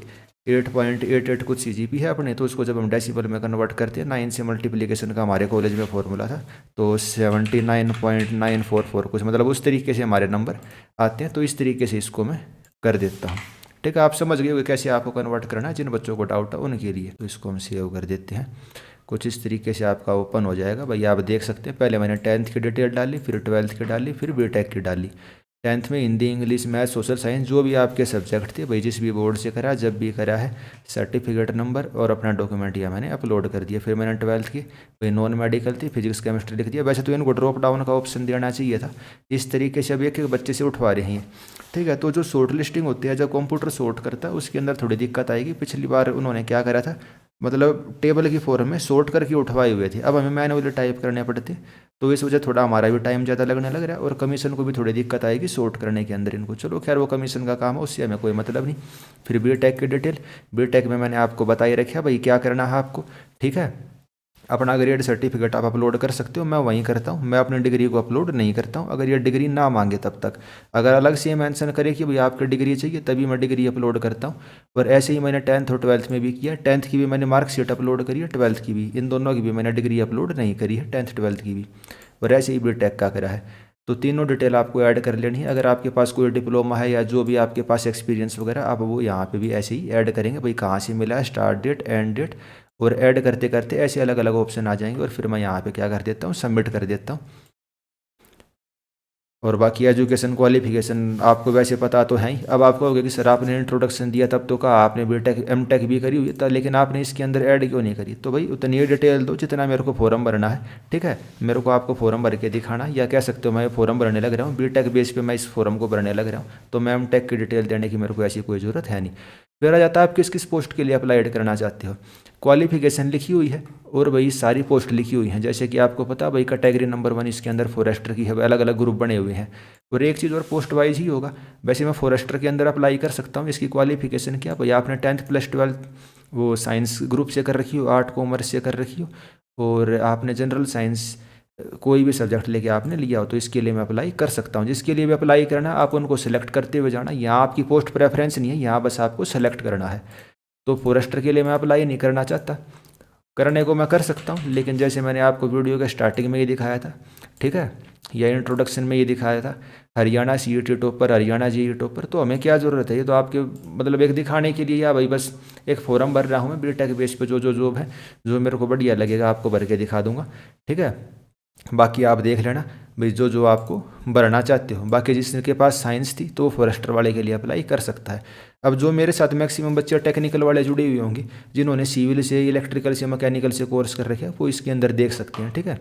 S1: 8.88 कुछ CGP है अपने, तो उसको जब हम डेसिमल में कन्वर्ट करते हैं, 9 से मल्टीप्लिकेशन का हमारे कॉलेज में फॉर्मूला था, तो 79.944 कुछ, मतलब उस तरीके से हमारे नंबर आते हैं। तो इस तरीके से इसको मैं कर देता हूँ। ठीक है, आप समझ गए होंगे कैसे आपको कन्वर्ट करना है, जिन बच्चों को डाउट है उनके लिए। तो इसको हम सेव कर देते हैं, कुछ इस तरीके से आपका ओपन हो जाएगा। भाई आप देख सकते हैं, पहले मैंने 10th की डिटेल डाली, फिर 12th की डाली, फिर बीटेक की डाली। 10th में Hindi, English, math, social science जो भी आपके सब्जेक्ट थे भाई, जिस भी बोर्ड से करा, जब भी करा है, सर्टिफिकेट नंबर और अपना डॉक्यूमेंट यह मैंने अपलोड कर दिया। फिर मैंने 12th की भाई नॉन मेडिकल थी, फिजिक्स केमिस्ट्री लिख दिया। वैसे तो इनको ड्रॉप डाउन का ऑप्शन देना चाहिए था, इस तरीके से अब एक एक बच्चे से उठवा रहे हैं। ठीक है, तो जो शॉर्ट लिस्टिंग होती है, जब कंप्यूटर शॉर्ट करता है, उसके अंदर थोड़ी दिक्कत आएगी। पिछली बार उन्होंने क्या करा था, मतलब टेबल की फॉर्म में शॉर्ट करके उठवाए हुए थे, अब हमें मैनुअली टाइप करने पड़ते, तो इस वजह थोड़ा हमारा भी टाइम ज़्यादा लगने लग रहा है और कमीशन को भी थोड़ी दिक्कत आएगी शॉर्ट करने के अंदर इनको। चलो खैर वो कमीशन का काम है, उससे हमें कोई मतलब नहीं। फिर बीटेक की डिटेल, बीटेक में मैंने आपको बता ही रखा भाई क्या करना है आपको। ठीक है, अपना ग्रेड सर्टिफिकेट आप अपलोड कर सकते हो, मैं वहीं करता हूँ, मैं अपनी डिग्री को अपलोड नहीं करता हूँ अगर ये डिग्री ना मांगे तब तक। अगर अलग से ये मेंशन करे कि भाई आपकी डिग्री चाहिए तभी मैं डिग्री अपलोड करता हूँ। और ऐसे ही मैंने 10th और 12th में भी किया। 10th की भी मैंने मार्कशीट अपलोड करी है, 12th की भी, इन दोनों की भी मैंने डिग्री अपलोड नहीं करी है, 10th 12th की भी। और ऐसे ही बीटेक का करा है। तो तीनों डिटेल आपको ऐड कर लेनी है। अगर आपके पास कोई डिप्लोमा है या जो भी आपके पास एक्सपीरियंस वगैरह, आप वो यहाँ पे भी ऐसे ही ऐड करेंगे, भाई कहाँ से मिला है, स्टार्ट डेट, एंड डेट, और ऐड करते करते ऐसे अलग अलग ऑप्शन आ जाएंगे। और फिर मैं यहाँ पे क्या कर देता हूँ, सबमिट कर देता हूँ। और बाकी एजुकेशन क्वालिफिकेशन आपको वैसे पता तो है ही। अब आपको होगा कि सर आपने इंट्रोडक्शन दिया तब तो कहा आपने बीटेक एमटेक भी करी हुई था, लेकिन आपने इसके अंदर ऐड क्यों नहीं करी? तो भाई उतनी ही डिटेल दो जितना मेरे को फॉर्म भरना है, ठीक है। मेरे को आपको फॉर्म भर के दिखाना, या कह सकते हो मैं फॉर्म भरने लग रहा हूँ बीटेक बेस पे, मैं इस फॉर्म को भरने लग रहा हूँ, तो मैं एमटेक की डिटेल देने की मेरे को ऐसी कोई ज़रूरत है नहीं। फिर आ जाता है आप किस किस पोस्ट के लिए अप्लाई करना चाहते हो। क्वालिफिकेशन लिखी हुई है और भाई सारी पोस्ट लिखी हुई हैं। जैसे कि आपको पता भाई कैटेगरी नंबर 1 इसके अंदर फॉरेस्टर की है, अलग अलग ग्रुप बने हुए हैं। और एक चीज़ और, पोस्ट वाइज ही होगा। वैसे मैं फॉरेस्टर के अंदर अप्लाई कर सकता हूँ। इसकी क्वालिफिकेशन क्या, भाई आपने 10th प्लस 12th वो साइंस ग्रुप से कर रखी हो, आर्ट कॉमर्स से कर रखी हो, और आपने जनरल साइंस कोई भी सब्जेक्ट लेके आपने लिया हो, तो इसके लिए मैं अप्लाई कर सकता हूँ। जिसके लिए भी अप्लाई करना है आप उनको सेलेक्ट करते हुए जाना। यहाँ आपकी पोस्ट प्रेफरेंस नहीं है, यहाँ बस आपको सेलेक्ट करना है। तो फॉरेस्टर के लिए मैं अप्लाई नहीं करना चाहता, करने को मैं कर सकता हूँ, लेकिन जैसे मैंने आपको वीडियो के स्टार्टिंग में ये दिखाया था, ठीक है, या इंट्रोडक्शन में ये दिखाया था, Haryana CET topper, Haryana JEE topper, तो हमें क्या ज़रूरत है? ये तो आपके मतलब एक दिखाने के लिए, या भाई बस एक फॉर्म भर रहा हूँ मैं बीटेक बेस पे, जो जो जॉब है जो मेरे को बढ़िया लगेगा आपको भर के दिखा दूंगा, ठीक है। बाकी आप देख लेना भाई जो जो आपको भरना चाहते हो। बाकी जिसके पास साइंस थी तो वो फॉरेस्टर वाले के लिए अप्लाई कर सकता है। अब जो मेरे साथ मैक्सिमम बच्चे टेक्निकल वाले जुड़े हुए होंगे, जिन्होंने सिविल से, इलेक्ट्रिकल से, मैकेनिकल से कोर्स कर रखे हैं, वो इसके अंदर देख सकते हैं, ठीक है।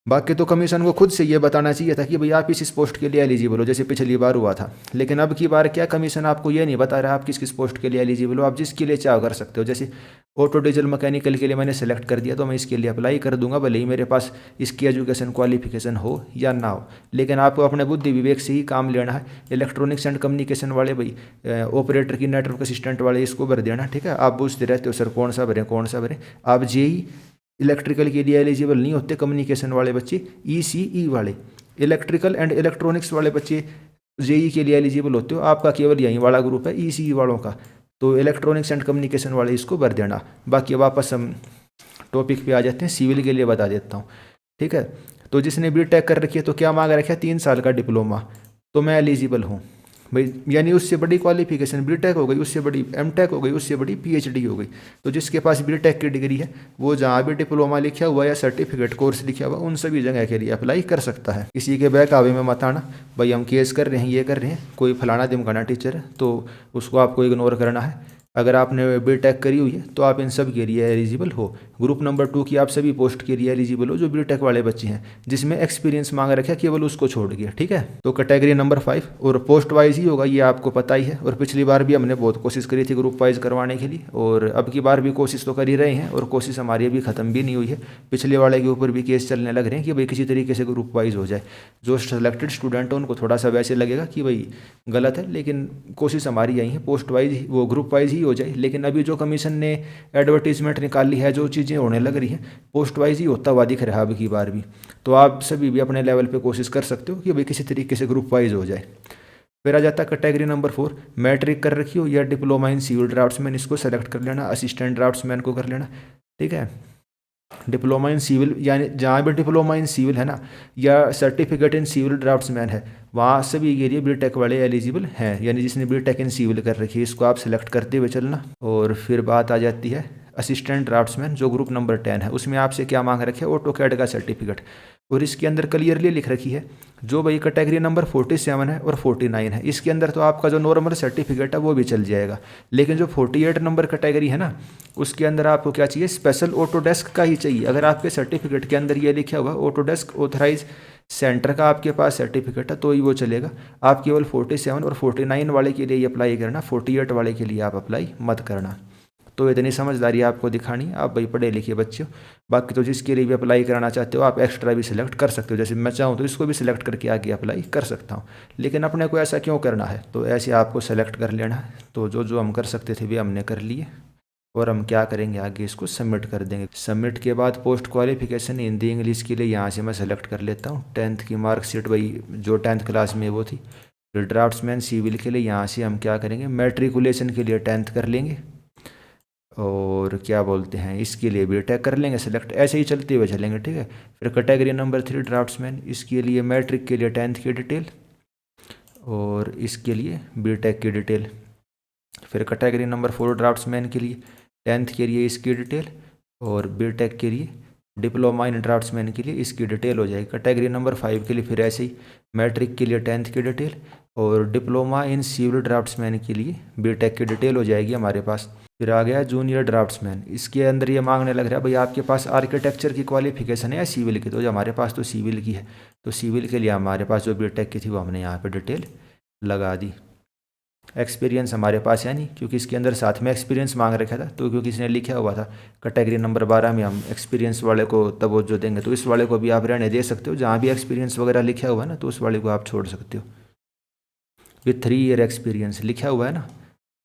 S1: बाकी तो कमीशन को खुद से ये बताना चाहिए था कि भाई आप इस पोस्ट के लिए एलिजिबल हो, जैसे पिछली बार हुआ था। लेकिन अब की बार क्या, कमीशन आपको ये नहीं बता रहा आप किस किस पोस्ट के लिए एलिजिबल हो। आप जिसके लिए चाहो कर सकते हो। जैसे ऑटो डीजल मैकेनिकल के लिए मैंने सेलेक्ट कर दिया, तो मैं इसके लिए अप्लाई कर दूंगा, भले ही मेरे पास इसकी एजुकेशन क्वालिफिकेशन हो या ना हो। लेकिन आपको अपने बुद्धि विवेक से ही काम लेना है। इलेक्ट्रॉनिक्स एंड कम्युनिकेशन वाले भाई, ऑपरेटर की, नेटवर्क असिस्टेंट वाले, इसको भर देना, ठीक है। आप पूछते रहते हो सर कौन सा भरें कौन सा भरें। आप जेई इलेक्ट्रिकल के लिए एलिजिबल नहीं होते, कम्युनिकेशन वाले बच्चे, ईसीई वाले, इलेक्ट्रिकल एंड इलेक्ट्रॉनिक्स वाले बच्चे जेई के लिए एलिजिबल होते हो। आपका केवल यही वाला ग्रुप है ईसीई वालों का, तो इलेक्ट्रॉनिक्स एंड कम्युनिकेशन वाले इसको भर देना। बाकी वापस हम टॉपिक पे आ जाते हैं, सिविल के लिए बता देता हूँ, ठीक है। तो जिसने बीटेक कर रखी है तो क्या मांग रखा है, 3 साल का डिप्लोमा, तो मैं एलिजिबल हूँ भाई। यानी उससे बड़ी क्वालिफिकेशन बीटेक हो गई, उससे बड़ी एमटेक हो गई, उससे बड़ी पीएचडी हो गई। तो जिसके पास बीटेक की डिग्री है वो जहाँ भी डिप्लोमा लिखा हुआ या सर्टिफिकेट कोर्स लिखा हुआ उन सभी जगह के लिए अप्लाई कर सकता है। किसी के बहकावे में मत आना भाई हम केस कर रहे हैं, ये कर रहे हैं, कोई फलाना दिमकाना टीचर है, तो उसको आपको इग्नोर करना है। अगर आपने बीटेक करी हुई है तो आप इन सब के लिए एलिजिबल हो। ग्रुप नंबर 2 की आप सभी पोस्ट के लिए एलिजिबल हो जो बीटेक वाले बच्चे हैं, जिसमें एक्सपीरियंस मांग रखा है केवल उसको छोड़ गया, ठीक है। तो कैटेगरी नंबर 5 और पोस्ट वाइज ही होगा, ये आपको पता ही है। और पिछली बार भी हमने बहुत कोशिश करी थी ग्रुप वाइज करवाने के लिए, और अब की बार भी कोशिश तो कर ही रहे हैं, और कोशिश हमारी अभी ख़त्म भी नहीं हुई है। पिछले वाले के ऊपर भी केस चलने लग रहे हैं कि भाई किसी तरीके से ग्रुप वाइज हो जाए। जो सेलेक्टेड स्टूडेंट है उनको थोड़ा सा वैसे लगेगा कि भाई गलत है, लेकिन कोशिश हमारी यही है पोस्ट वाइज वो ग्रुप वाइज ही हो जाए। लेकिन अभी जो कमीशन ने एडवर्टीजमेंट निकाली है, जो चीज़ें होने लग रही हैं, पोस्ट वाइज ही होता हुआ दिख रहा है अब की बार भी। तो आप सभी भी अपने लेवल पे कोशिश कर सकते हो कि भाई किसी तरीके से ग्रुप वाइज हो जाए। फिर आ जाता है कैटेगरी नंबर 4, मैट्रिक कर रखी हो या डिप्लोमा इन सिविल ड्राफ्ट्समैन, इसको सेलेक्ट कर लेना। असिस्टेंट ड्राफ्ट्समैन को कर लेना, ठीक है। डिप्लोमा इन सिविल, यानी जहाँ भी डिप्लोमा इन सिविल है ना, या सर्टिफिकेट इन सिविल ड्राफ्ट्समैन है, वहाँ सभी के लिए बीटेक वाले एलिजिबल हैं। यानी जिसने बीटेक इन सिविल कर रखी है इसको आप सेलेक्ट करते हुए चलना। और फिर बात आ जाती है असिस्टेंट ड्राफ्ट्समैन, जो ग्रुप नंबर 10 है, उसमें आपसे क्या मांग रखे है, ऑटोकैड का सर्टिफिकेट। और इसके अंदर क्लियरली लिख रखी है जो भाई कैटेगरी नंबर 47 है और 49 है, इसके अंदर तो आपका जो नॉर्मल सर्टिफिकेट है वो भी चल जाएगा। लेकिन जो 48 नंबर कैटेगरी है ना, उसके अंदर आपको क्या चाहिए, स्पेशल ऑटोडेस्क का ही चाहिए। अगर आपके सर्टिफिकेट के अंदर ये लिखा हुआ ऑटोडेस्क ऑथराइज सेंटर का आपके पास सर्टिफिकेट है तो ही वो चलेगा। आप केवल 47 और 49 वाले के लिए अप्लाई करना, 48 वाले के लिए आप अप्लाई मत करना। तो इतनी समझदारी आपको दिखानी है, आप भाई पढ़े लिखे बच्चे हो। बाकी तो जिसके लिए भी अप्लाई कराना चाहते हो आप एक्स्ट्रा भी सिलेक्ट कर सकते हो। जैसे मैं चाहूँ तो इसको भी सिलेक्ट करके आगे अप्लाई कर सकता हूँ, लेकिन अपने को ऐसा क्यों करना है, तो ऐसे आपको सेलेक्ट कर लेना है। तो जो जो हम कर सकते थे भी हमने कर लिए। और हम क्या करेंगे आगे इसको सबमिट कर देंगे। सबमिट के बाद पोस्ट क्वालिफिकेशन हिंदी इंग्लिश के लिए यहाँ से मैं सेलेक्ट कर लेता हूँ। 10th की मार्कशीट वही जो 10th क्लास में वो थी। फिर ड्राफ्ट्समैन सिविल के लिए यहाँ से हम क्या करेंगे, मैट्रिकुलेशन के लिए 10th कर लेंगे और क्या बोलते हैं इसके लिए बीटेक कर लेंगे सेलेक्ट। ऐसे ही चलते हुए चलेंगे, ठीक है। फिर कैटेगरी नंबर 3 ड्राफ्ट्समैन, इसके लिए मैट्रिक के लिए 10th की डिटेल और इसके लिए बीटेक की डिटेल। फिर कैटेगरी नंबर 4 ड्राफ्ट्समैन के लिए 10th के लिए इसकी डिटेल और बीटेक के लिए डिप्लोमा इन ड्राफ्ट्समैन के लिए इसकी डिटेल हो जाएगी। कैटेगरी नंबर 5 के लिए फिर ऐसे ही मैट्रिक के लिए 10th की डिटेल और डिप्लोमा इन सिविल ड्राफ्ट्समैन के लिए बीटेक की डिटेल हो जाएगी हमारे पास। फिर आ गया जूनियर ड्राफ्ट्समैन, इसके अंदर ये मांगने लग रहा है भाई आपके पास आर्किटेक्चर की क्वालिफिकेशन है या सिविल की, तो जो हमारे पास तो सिविल की है, तो सिविल के लिए हमारे पास जो बीटेक की थी वो हमने यहाँ पे डिटेल लगा दी। एक्सपीरियंस हमारे पास है नहीं क्योंकि इसके अंदर साथ में एक्सपीरियंस मांग रखा था, तो क्योंकि इसने लिखा हुआ था कैटेगरी नंबर 12 में हम एक्सपीरियंस वाले को तवज्जो देंगे, तो इस वाले को भी आप रहने दे सकते हो। जहाँ भी एक्सपीरियंस वगैरह लिखा हुआ है ना तो उस वाले को आप छोड़ सकते हो। विथ 3 ईयर एक्सपीरियंस लिखा हुआ है ना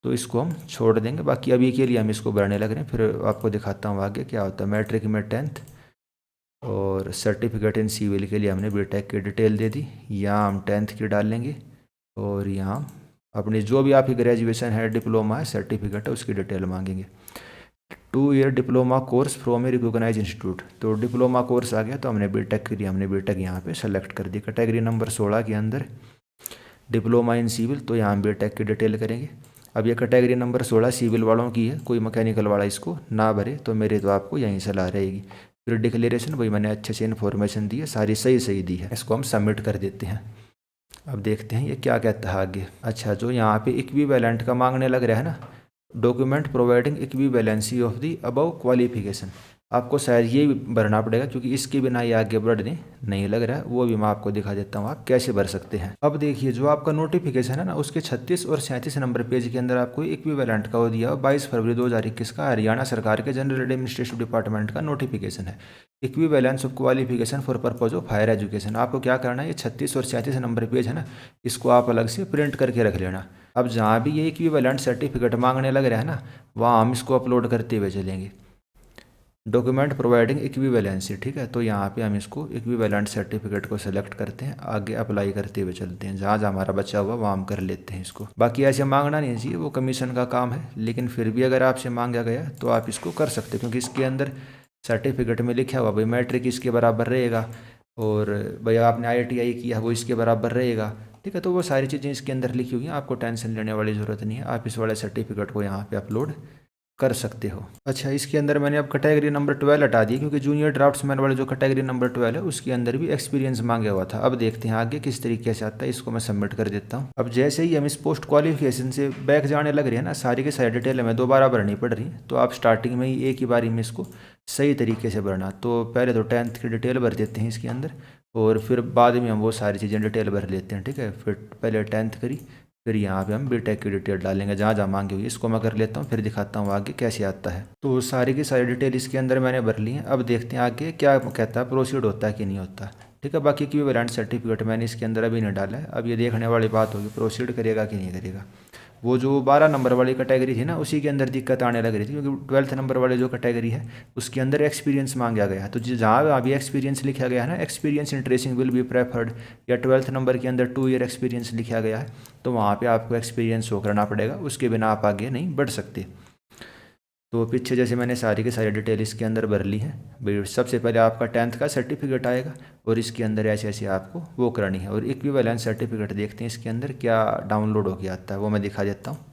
S1: तो इसको हम छोड़ देंगे। बाकी अभी के लिए हम इसको भरने लग रहे हैं, फिर आपको दिखाता हूँ आगे क्या होता है। मैट्रिक में 10th और सर्टिफिकेट इन सिविल के लिए हमने बीटेक की डिटेल दे दी। यहाँ हम 10th की डाल लेंगे और यहाँ अपनी जो भी आपकी ग्रेजुएशन है, डिप्लोमा है, सर्टिफिकेट है, उसकी डिटेल मांगेंगे। 2 year diploma course from a recognize institute, तो डिप्लोमा कोर्स आ गया तो हमने बीटेक के लिए हमने बीटेक यहाँ पे सेलेक्ट कर दी। कैटेगरी नंबर 16 के अंदर डिप्लोमा इन सिविल, तो यहाँ हम बीटेक की डिटेल करेंगे। अब ये कैटेगरी नंबर 16 सिविल वालों की है, कोई मैकेनिकल वाला इसको ना भरे तो मेरे तो आपको यहीं सलाह रहेगी। फिर डिक्लेरेशन, भाई मैंने अच्छे से इन्फॉर्मेशन दी है, सारी सही दी है, इसको हम सबमिट कर देते हैं। अब देखते हैं ये क्या कहता है आगे। अच्छा, जो यहाँ पे इक्विवेलेंट का मांगने लग रहा है ना, document providing equivalency of the above qualification, आपको शायद ये भरना पड़ेगा क्योंकि इसके बिना ये आगे बढ़ने नहीं लग रहा है। वो भी मैं आपको दिखा देता हूँ आप कैसे भर सकते हैं। अब देखिए जो आपका नोटिफिकेशन है ना उसके 36 और 37 नंबर पेज के अंदर आपको इक्विवेलेंट का वो दिया 22 फरवरी 2021 का हरियाणा सरकार के जनरल एडमिनिस्ट्रेटिव डिपार्टमेंट का नोटिफिकेशन है, equivalence of qualification for purpose of higher education. आपको क्या करना है, ये 36 और 37 नंबर पेज है ना, इसको आप अलग से प्रिंट करके रख लेना। अब जहाँ भी ये इक्विवेलेंट सर्टिफिकेट मांगने लग रहा है ना वहाँ हम इसको अपलोड करते हुए चलेंगे। डॉक्यूमेंट प्रोवाइडिंग इक्विवेलेंसी, ठीक है, तो यहाँ पे हम इसको इक्विवेलेंट सर्टिफिकेट को सेलेक्ट करते हैं, आगे अप्लाई करते हुए चलते हैं। जहाँ जहाँ हमारा बचा हुआ वहाँ हम कर लेते हैं इसको। बाकी ऐसे मांगना नहीं चाहिए, वो कमीशन का काम है, लेकिन फिर भी अगर आपसे मांगा गया तो आप इसको कर सकते हैं क्योंकि इसके अंदर सर्टिफिकेट में लिखा हुआ भाई मैट्रिक इसके बराबर रहेगा और भाई आपने IITI किया वो इसके बराबर रहेगा, ठीक है। तो वो सारी चीज़ें इसके अंदर लिखी हुई हैं, आपको टेंशन लेने वाली ज़रूरत नहीं है, आप इस वाले सर्टिफिकेट को यहाँ पे अपलोड कर सकते हो। अच्छा, इसके अंदर मैंने अब कैटेगरी नंबर 12 हटा दी क्योंकि जूनियर ड्राफ्ट्समैन वाले जो कैटेगरी नंबर 12 है उसके अंदर भी एक्सपीरियंस मांगा हुआ था। अब देखते हैं आगे किस तरीके से आता है, इसको मैं सबमिट कर देता हूँ। अब जैसे ही हम इस पोस्ट क्वालिफिकेशन से बैक जाने लग रही है ना, सारी की सारी डिटेल हमें दोबारा भरनी पड़ रही है, तो आप स्टार्टिंग में ही एक ही बारी में इसको सही तरीके से भरना। तो पहले तो 10th की डिटेल भर देते हैं इसके अंदर और फिर बाद में हम वो सारी चीज़ें डिटेल भर लेते हैं, ठीक है। फिर पहले 10th करी, फिर यहाँ पे हम बीटेक की डिटेल डालेंगे जहाँ जहाँ मांगी हुई। इसको मैं कर लेता हूँ, फिर दिखाता हूँ आगे कैसे आता है। तो सारी की सारी डिटेल इसके अंदर मैंने भर ली है। अब देखते हैं आगे क्या कहता है, प्रोसीड होता है कि नहीं होता, ठीक है। बाकी इक्विवेलेंट सर्टिफिकेट मैंने इसके अंदर अभी नहीं डाला है। अब ये देखने वाली बात होगी प्रोसीड करेगा कि नहीं करेगा। वो जो 12 नंबर वाली कैटेगरी थी ना उसी के अंदर दिक्कत आने लग रही थी क्योंकि 12th नंबर वाले जो कैटेगरी है उसके अंदर एक्सपीरियंस मांगा गया है। तो जहाँ अभी एक्सपीरियंस लिखा गया है ना, experience in tracing will be preferred, या 12th नंबर के अंदर 2 ईयर एक्सपीरियंस लिखा गया है तो वहाँ पे आपको एक्सपीरियंस शो करना पड़ेगा, उसके बिना आप आगे नहीं बढ़ सकते। तो पीछे जैसे मैंने सारी की सारी डिटेल इसके अंदर भर ली है भाई। सबसे पहले आपका 10th का सर्टिफिकेट आएगा और इसके अंदर ऐसे ऐसे आपको वो करनी है। और इक्विवेलेंट सर्टिफिकेट देखते हैं इसके अंदर क्या डाउनलोड हो गया आता है, वो मैं दिखा देता हूँ।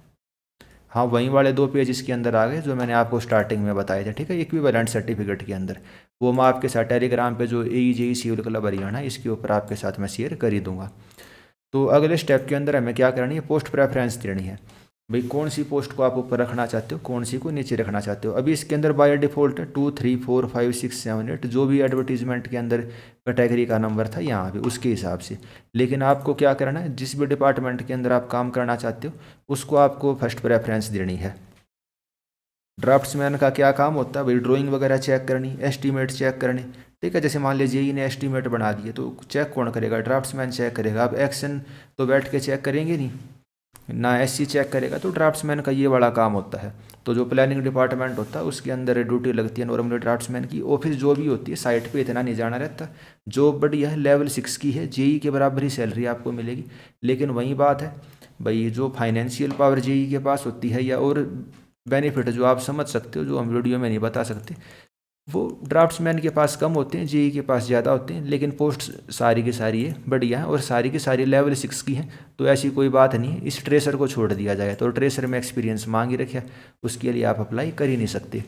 S1: हाँ, वहीं वाले 2 पेज इसके अंदर आ गए जो मैंने आपको स्टार्टिंग में बताए थे, ठीक है, इक्विवेलेंट सर्टिफिकेट के अंदर। वो मैं आपके साथ टेलीग्राम पे जो AEJE सिविल क्लब हरियाणा इसके ऊपर आपके साथ मैं शेयर कर ही दूंगा। तो अगले स्टेप के अंदर हमें क्या करनी है, पोस्ट प्रेफरेंस देनी है भाई। कौन सी पोस्ट को आप ऊपर रखना चाहते हो, कौन सी को नीचे रखना चाहते हो। अभी इसके अंदर बाय डिफ़ॉल्ट 2, 3, 4, 5, 6, 7, 8 जो भी एडवर्टीजमेंट के अंदर कैटेगरी का नंबर था यहाँ पे उसके हिसाब से। लेकिन आपको क्या करना है, जिस भी डिपार्टमेंट के अंदर आप काम करना चाहते हो उसको आपको फर्स्ट प्रेफरेंस देनी है। ड्राफ्ट्समैन का क्या काम होता है भाई, ड्राइंग वगैरह चेक करनी, एस्टीमेट चेक करने, ठीक है। जैसे मान लीजिए JEE ने एस्टीमेट बना दिए तो चेक कौन करेगा, ड्राफ्ट्समैन चेक करेगा। अब एक्शन तो बैठ के चेक करेंगे नहीं, ना एससी चेक करेगा। तो ड्राफ्ट्समैन का ये बड़ा काम होता है। तो जो प्लानिंग डिपार्टमेंट होता है उसके अंदर ड्यूटी लगती है नॉर्मली ड्राफ्ट्समैन की। ऑफिस जो भी होती है साइट पे इतना नहीं जाना रहता। जॉब बढ़िया है, लेवल 6 की है, जेई के बराबर ही सैलरी आपको मिलेगी। लेकिन वही बात है भाई, जो फाइनेंशियल पावर जेई के पास होती है या और बेनिफिट जो आप समझ सकते हो, जो हम वीडियो में नहीं बता सकते, वो ड्राफ्ट्समैन के पास कम होते हैं, जेई के पास ज़्यादा होते हैं। लेकिन पोस्ट सारी की सारी है बढ़िया है और सारी की सारी लेवल 6 की हैं। तो ऐसी कोई बात नहीं है इस ट्रेसर को छोड़ दिया जाए। तो ट्रेसर में एक्सपीरियंस मांग ही रखे, उसके लिए आप अप्लाई कर ही नहीं सकते।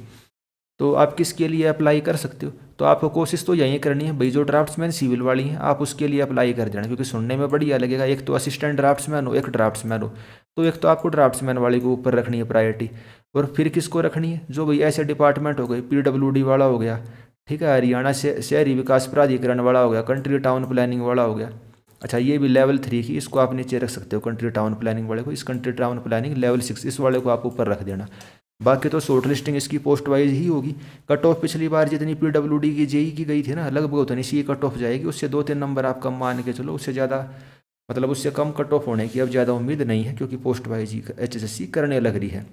S1: तो आप किसके लिए अप्लाई कर सकते हो? तो आपको कोशिश तो यही करनी है भाई, जो ड्राफ्ट्समैन सिविल वाली हैं आप उसके लिए अप्लाई कर देना, क्योंकि सुनने में बढ़िया लगेगा। एक तो असिस्टेंट ड्राफ्ट्समैन हो, एक ड्राफ्ट्समैन हो, तो एक तो आपको ड्राफ्ट्समैन वाले को ऊपर रखनी है प्रायोरिटी। और फिर किसको रखनी है? जो भाई ऐसे डिपार्टमेंट हो गए, पीडब्ल्यूडी वाला हो गया, ठीक है, हरियाणा से शहरी विकास प्राधिकरण वाला हो गया, कंट्री टाउन प्लानिंग वाला हो गया। अच्छा, ये भी लेवल 3 की, इसको आप नीचे रख सकते हो कंट्री टाउन प्लानिंग वाले को। इस कंट्री टाउन प्लानिंग लेवल 6 इस वाले को आप ऊपर रख देना। बाकी तो शॉर्ट लिस्टिंग इसकी पोस्ट वाइज ही होगी। कट ऑफ पिछली बार जितनी पीडब्ल्यूडी की जेई की गई थी ना, लगभग उतनी सी कट ऑफ जाएगी। उससे 2-3 नंबर आप कम मान के चलो, उससे ज़्यादा मतलब उससे कम कट ऑफ होने की अब ज़्यादा उम्मीद नहीं है, क्योंकि पोस्ट वाइज ही एचएसएससी करने लग रही है।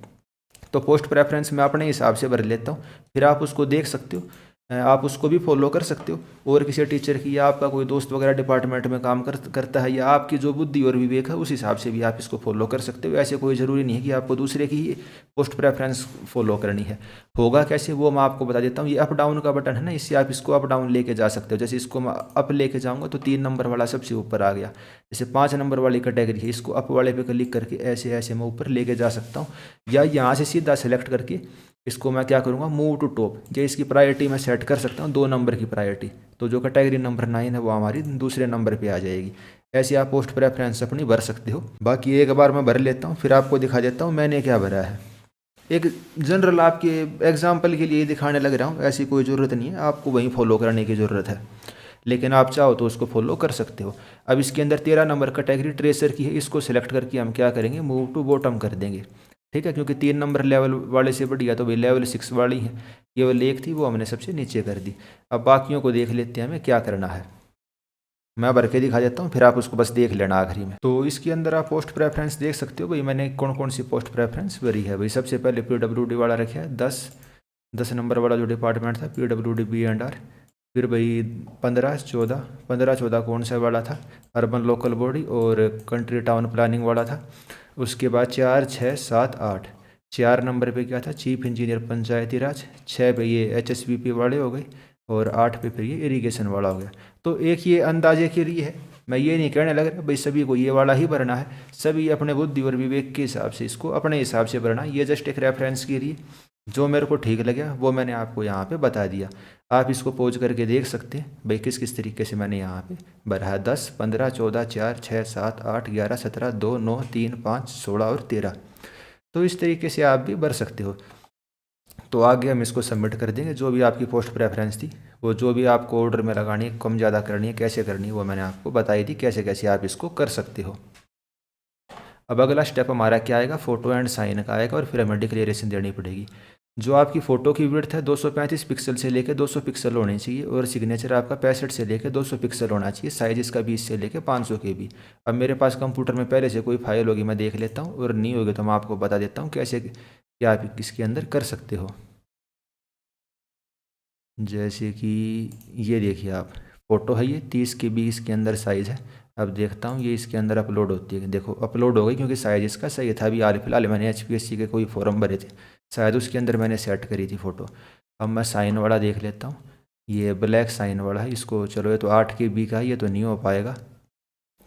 S1: तो पोस्ट प्रेफरेंस मैं अपने हिसाब से भर लेता हूँ, फिर आप उसको देख सकते हो। आप उसको भी फॉलो कर सकते हो। और किसी टीचर की या आपका कोई दोस्त वगैरह डिपार्टमेंट में काम करता है, या आपकी जो बुद्धि और विवेक है उस हिसाब से भी आप इसको फॉलो कर सकते हो। ऐसे कोई ज़रूरी नहीं है कि आपको दूसरे की ही पोस्ट प्रेफरेंस फॉलो करनी है। होगा कैसे वो मैं आपको बता देता हूँ। ये अप डाउन का बटन है ना, इससे आप इसको अप डाउन लेके जा सकते हो। जैसे इसको मैं अप लेके जाऊँगा तो 3 नंबर वाला सबसे ऊपर आ गया। जैसे 5 नंबर वाली कैटेगरी है, इसको अप वाले पे क्लिक करके ऐसे ऐसे मैं ऊपर लेके जा सकता हूँ। या यहाँ से सीधा सेलेक्ट करके इसको मैं क्या करूँगा, मूव टू टॉप, ये इसकी प्रायोरिटी मैं सेट कर सकता हूँ, 2 नंबर की प्रायोरिटी। तो जो कैटेगरी नंबर 9 है वो हमारी दूसरे नंबर पे आ जाएगी। ऐसे आप पोस्ट प्रेफरेंस अपनी भर सकते हो। बाकी एक बार मैं भर लेता हूँ, फिर आपको दिखा देता हूँ मैंने क्या भरा है। एक जनरल आपके एग्जाम्पल के लिए दिखाने लग रहा हूँ, ऐसी कोई ज़रूरत नहीं है आपको वहीं फॉलो करने की ज़रूरत है, लेकिन आप चाहो तो उसको फॉलो कर सकते हो। अब इसके अंदर 13 नंबर कैटेगरी ट्रेसर की है, इसको सिलेक्ट करके हम क्या करेंगे, मूव टू बॉटम कर देंगे। ठीक है, क्योंकि 3 नंबर लेवल वाले से बढ़िया तो भाई लेवल 6 वाली है। केवल एक थी, वो हमने सबसे नीचे कर दी। अब बाकियों को देख लेते हैं हमें क्या करना है। मैं भर के दिखा देता हूँ, फिर आप उसको बस देख लेना आखिरी में। तो इसके अंदर आप पोस्ट प्रेफरेंस देख सकते हो भाई, मैंने कौन कौन सी पोस्ट प्रेफरेंस भरी है। भाई सबसे पहले पीडब्ल्यूडी वाला रखा है 10 नंबर वाला जो डिपार्टमेंट था, पीडब्ल्यूडी बी&आर। फिर भाई 15-14 कौन सा वाला था, अर्बन लोकल बॉडी और कंट्री टाउन प्लानिंग वाला था। उसके बाद 4, 6, 7, 8, 4 नंबर पे क्या था, चीफ इंजीनियर पंचायती राज। 6 पे ये HSBP वाले हो गए और 8 पे फिर ये इरीगेशन वाला हो गया। तो एक ये अंदाजे के लिए है, मैं ये नहीं कहने लग रहा भाई सभी को ये वाला ही भरना है। सभी अपने बुद्धि और विवेक के हिसाब से इसको अपने हिसाब से भरना। ये जस्ट एक रेफरेंस के लिए जो मेरे को ठीक लगा वो मैंने आपको यहाँ पे बता दिया। आप इसको पॉज करके देख सकते हैं भाई किस किस तरीके से मैंने यहाँ पे भरा है। 10, 15, 14, 4, 6, 7, 8, 11, 17, 2, 9, 3, 5, 16 और 13। तो इस तरीके से आप भी भर सकते हो। तो आगे हम इसको सबमिट कर देंगे। जो भी आपकी पोस्ट प्रेफरेंस थी, वो जो भी आपको ऑर्डर में लगानी है, कम ज़्यादा करनी है, कैसे करनी है, वो मैंने आपको बताई थी कैसे कैसे आप इसको कर सकते हो। अब अगला स्टेप हमारा क्या आएगा, फ़ोटो एंड साइन का आएगा और फिर हमें डिक्लेरेशन देनी पड़ेगी। जो आपकी फ़ोटो की विड्थ है 235 पिक्सल से लेकर 200 पिक्सल होनी चाहिए और सिग्नेचर आपका 65 से लेकर 200 पिक्सल होना चाहिए। साइज इसका 20 से लेकर 500 KB। अब मेरे पास कंप्यूटर में पहले से कोई फाइल होगी, मैं देख लेता हूँ, और नहीं होगी तो मैं आपको बता देता हूँ कैसे क्या आप इसके अंदर कर सकते हो। जैसे कि ये देखिए आप, फ़ोटो है ये 30 KB इसके अंदर साइज़ है। अब देखता हूँ ये इसके अंदर अपलोड होती है। देखो अपलोड हो गई, क्योंकि साइज़ इसका सही था। अभी हाल फिलहाल मैंने HPSC के कोई फॉर्म भरे थे, शायद उसके अंदर मैंने सेट करी थी फ़ोटो। अब मैं साइन वाला देख लेता हूँ, ये ब्लैक साइन वाला है। इसको चलो, ये तो 8 KB का है, ये तो नहीं हो पाएगा।